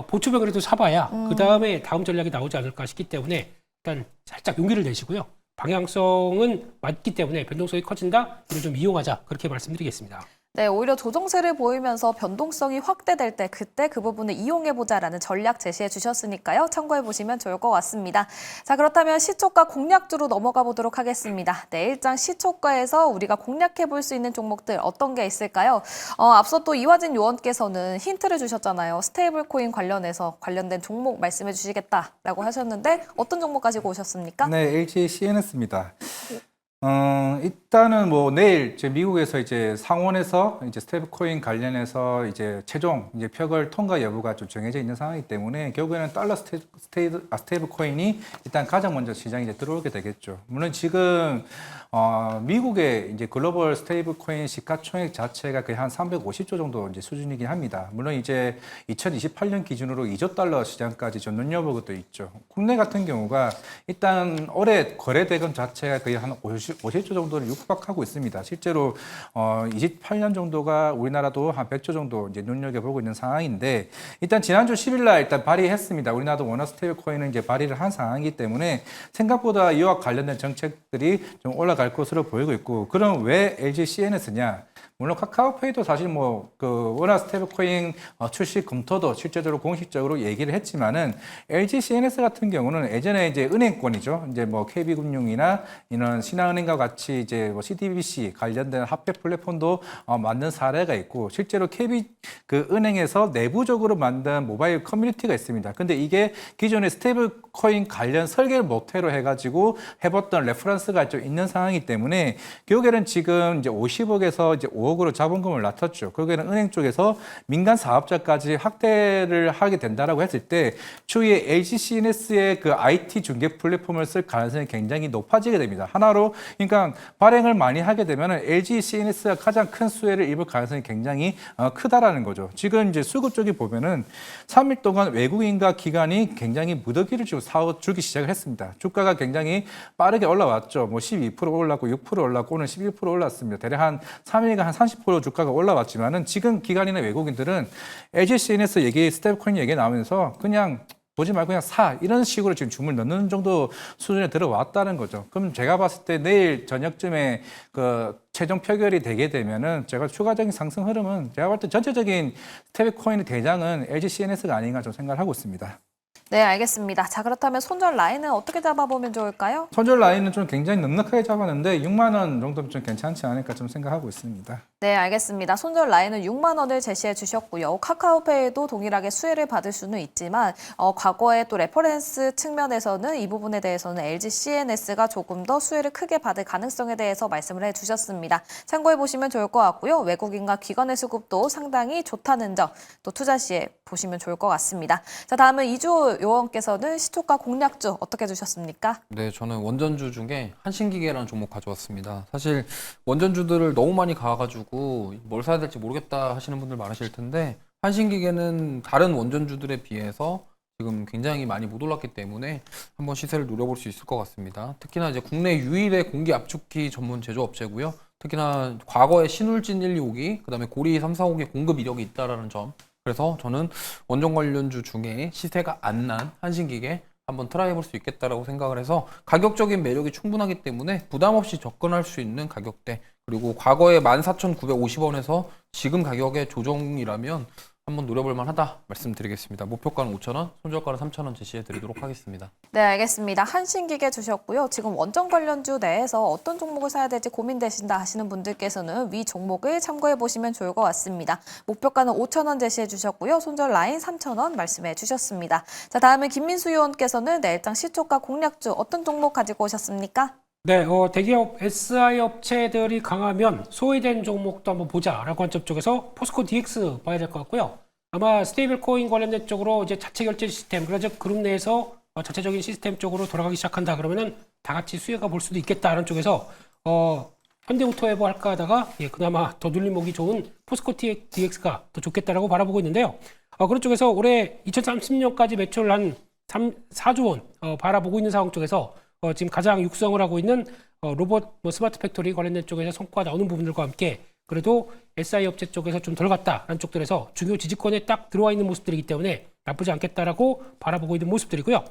보초병이라도 사봐야 그 다음에 다음 전략이 나오지 않을까 싶기 때문에 일단 살짝 용기를 내시고요. 방향성은 맞기 때문에 변동성이 커진다. 이를 좀 이용하자. 그렇게 말씀드리겠습니다. 네, 오히려 조정세를 보이면서 변동성이 확대될 때 그때 그 부분을 이용해보자라는 전략 제시해 주셨으니까요. 참고해보시면 좋을 것 같습니다. 자, 그렇다면 시초가 공략주로 넘어가 보도록 하겠습니다. 내일장 시초가에서 우리가 공략해볼 수 있는 종목들 어떤 게 있을까요? 앞서 또 이화진 요원께서는 힌트를 주셨잖아요. 스테이블 코인 관련해서 관련된 종목 말씀해 주시겠다라고 하셨는데 어떤 종목 가지고 오셨습니까? 네, LG CNS입니다. 일단은 뭐 내일 이제 미국에서 이제 상원에서 이제 스테이블 코인 관련해서 이제 최종 이제 표결 통과 여부가 좀 정해져 있는 상황이기 때문에 결국에는 달러 스테이블 코인이 일단 가장 먼저 시장에 이제 들어오게 되겠죠. 물론 지금 미국의 이제 글로벌 스테이블 코인 시가총액 자체가 거의 한 350조 정도 이제 수준이긴 합니다. 물론 이제 2028년 기준으로 2조 달러 시장까지 좀 눈여보고도 있죠. 국내 같은 경우가 일단 올해 거래 대금 자체가 거의 한 50조 정도를 육박하고 있습니다. 실제로 28년 정도가 우리나라도 한 100조 정도 이제 눈여겨보고 있는 상황인데 일단 지난주 10일 날 일단 발의했습니다. 우리나라도 워낙 스테이블 코인을 이제 발의를 한 상황이기 때문에 생각보다 이와 관련된 정책들이 좀 올라갈 것으로 보이고 있고 그럼 왜 LG CNS냐? 물론 카카오페이도 사실 뭐 그 워낙 스테이블 코인 출시 검토도 실제적으로 공식적으로 얘기를 했지만은 LG CNS 같은 경우는 예전에 이제 은행권이죠. 이제 뭐 KB금융이나 이런 신한은행과 같이 이제 뭐 CDBC 관련된 합계 플랫폼도 만든 사례가 있고 실제로 KB 그 은행에서 내부적으로 만든 모바일 커뮤니티가 있습니다. 근데 이게 기존의 스테이블 코인 관련 설계를 모태로 해가지고 해봤던 레퍼런스가 좀 있는 상황이기 때문에 결국에는 지금 이제 50억에서 이제 5억으로 자본금을 낮췄죠. 결국에는 은행 쪽에서 민간 사업자까지 확대를 하게 된다라고 했을 때 추후에 LG CNS의 그 IT 중개 플랫폼을 쓸 가능성이 굉장히 높아지게 됩니다. 하나로 그러니까 발행을 많이 하게 되면 LG CNS가 가장 큰 수혜를 입을 가능성이 굉장히 크다라는 거죠. 지금 이제 수급 쪽에 보면은 3일 동안 외국인과 기관이 굉장히 무더기를 주고 사주기 시작을 했습니다. 주가가 굉장히 빠르게 올라왔죠. 뭐 12% 올랐고 6% 올랐고 오늘 11% 올랐습니다. 대략 한 3일간 한 30% 주가가 올라왔지만은 지금 기관이나 외국인들은 LG CNS 얘기, 스테이블코인 얘기 나오면서 그냥 보지 말고 그냥 사 이런 식으로 지금 주문을 넣는 정도 수준에 들어왔다는 거죠. 그럼 제가 봤을 때 내일 저녁쯤에 그 최종 표결이 되게 되면은 제가 추가적인 상승 흐름은 제가 볼 때 전체적인 스테이블코인의 대장은 LG CNS가 아닌가 좀 생각을 하고 있습니다. 네, 알겠습니다. 자, 그렇다면 손절 라인은 어떻게 잡아보면 좋을까요? 손절 라인은 좀 굉장히 넉넉하게 잡았는데 6만 원 정도면 좀 괜찮지 않을까 좀 생각하고 있습니다. 네, 알겠습니다. 손절 라인은 6만 원을 제시해 주셨고요. 카카오페이도 동일하게 수혜를 받을 수는 있지만 과거에 또 레퍼런스 측면에서는 이 부분에 대해서는 LG CNS가 조금 더 수혜를 크게 받을 가능성에 대해서 말씀을 해주셨습니다. 참고해 보시면 좋을 것 같고요. 외국인과 기관의 수급도 상당히 좋다는 점 또 투자 시에 보시면 좋을 것 같습니다. 자, 다음은 이주 요원께서는 시초가 공략주 어떻게 주셨습니까? 네, 저는 원전주 중에 한신기계라는 종목 가져왔습니다. 사실 원전주들을 너무 많이 가가지고 뭘 사야 될지 모르겠다 하시는 분들 많으실 텐데 한신기계는 다른 원전주들에 비해서 지금 굉장히 많이 못 올랐기 때문에 한번 시세를 노려볼 수 있을 것 같습니다. 특히나 이제 국내 유일의 공기 압축기 전문 제조업체고요. 특히나 과거에 신울진 1, 2, 5기, 그다음에 고리 3, 4, 5기 공급 이력이 있다라는 점. 그래서 저는 원전 관련주 중에 시세가 안 난 한신기계 한번 트라이 해볼 수 있겠다라고 생각을 해서 가격적인 매력이 충분하기 때문에 부담 없이 접근할 수 있는 가격대, 그리고 과거에 14,950원에서 지금 가격의 조정이라면 한번 노려볼 만하다 말씀드리겠습니다. 목표가는 5,000원, 손절가는 3,000원 제시해 드리도록 하겠습니다. 네, 알겠습니다. 한신기계 주셨고요. 지금 원전 관련주 내에서 어떤 종목을 사야 될지 고민되신다 하시는 분들께서는 위 종목을 참고해 보시면 좋을 것 같습니다. 목표가는 5,000원 제시해 주셨고요. 손절 라인 3,000원 말씀해 주셨습니다. 자, 다음은 김민수 의원께서는 내일장 시초가 공략주 어떤 종목 가지고 오셨습니까? 네, 대기업 SI 업체들이 강하면 소외된 종목도 한번 보자라고 한 점 쪽에서 포스코 DX 봐야 될 것 같고요. 아마 스테이블 코인 관련된 쪽으로 이제 자체 결제 시스템, 그러죠. 그룹 내에서 자체적인 시스템 쪽으로 돌아가기 시작한다 그러면은 다 같이 수혜가 볼 수도 있겠다라는 쪽에서 현대오토에버 할까 하다가 그나마 더 눌림목이 좋은 포스코 DX가 더 좋겠다라고 바라보고 있는데요. 그런 쪽에서 올해 2030년까지 매출 한 4조 원 바라보고 있는 상황 쪽에서 지금 가장 육성을 하고 있는 로봇 스마트 팩토리 관련된 쪽에서 성과가 나오는 부분들과 함께 그래도 SI 업체 쪽에서 좀 덜 갔다라는 쪽들에서 중요 지지권에 딱 들어와 있는 모습들이기 때문에 나쁘지 않겠다라고 바라보고 있는 모습들이고요.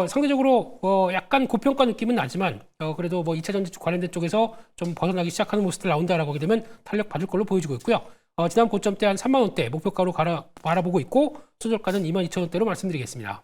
상대적으로 약간 고평가 느낌은 나지만 그래도 2차 전지 관련된 쪽에서 좀 벗어나기 시작하는 모습들 나온다라고 하게 되면 탄력 받을 걸로 보여지고 있고요. 지난 고점대 한 3만 원대 목표가로 바라보고 있고 손절가는 22,000원대로 말씀드리겠습니다.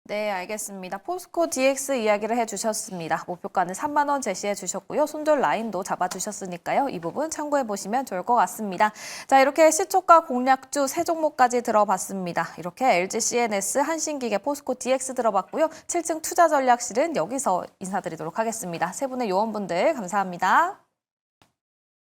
네, 알겠습니다. 포스코 DX 이야기를 해주셨습니다. 목표가는 3만 원 제시해 주셨고요. 손절 라인도 잡아주셨으니까요. 이 부분 참고해 보시면 좋을 것 같습니다. 자, 이렇게 시초가 공략주 세 종목까지 들어봤습니다. 이렇게 LG CNS, 한신기계, 포스코 DX 들어봤고요. 7층 투자전략실은 여기서 인사드리도록 하겠습니다. 세 분의 요원분들 감사합니다.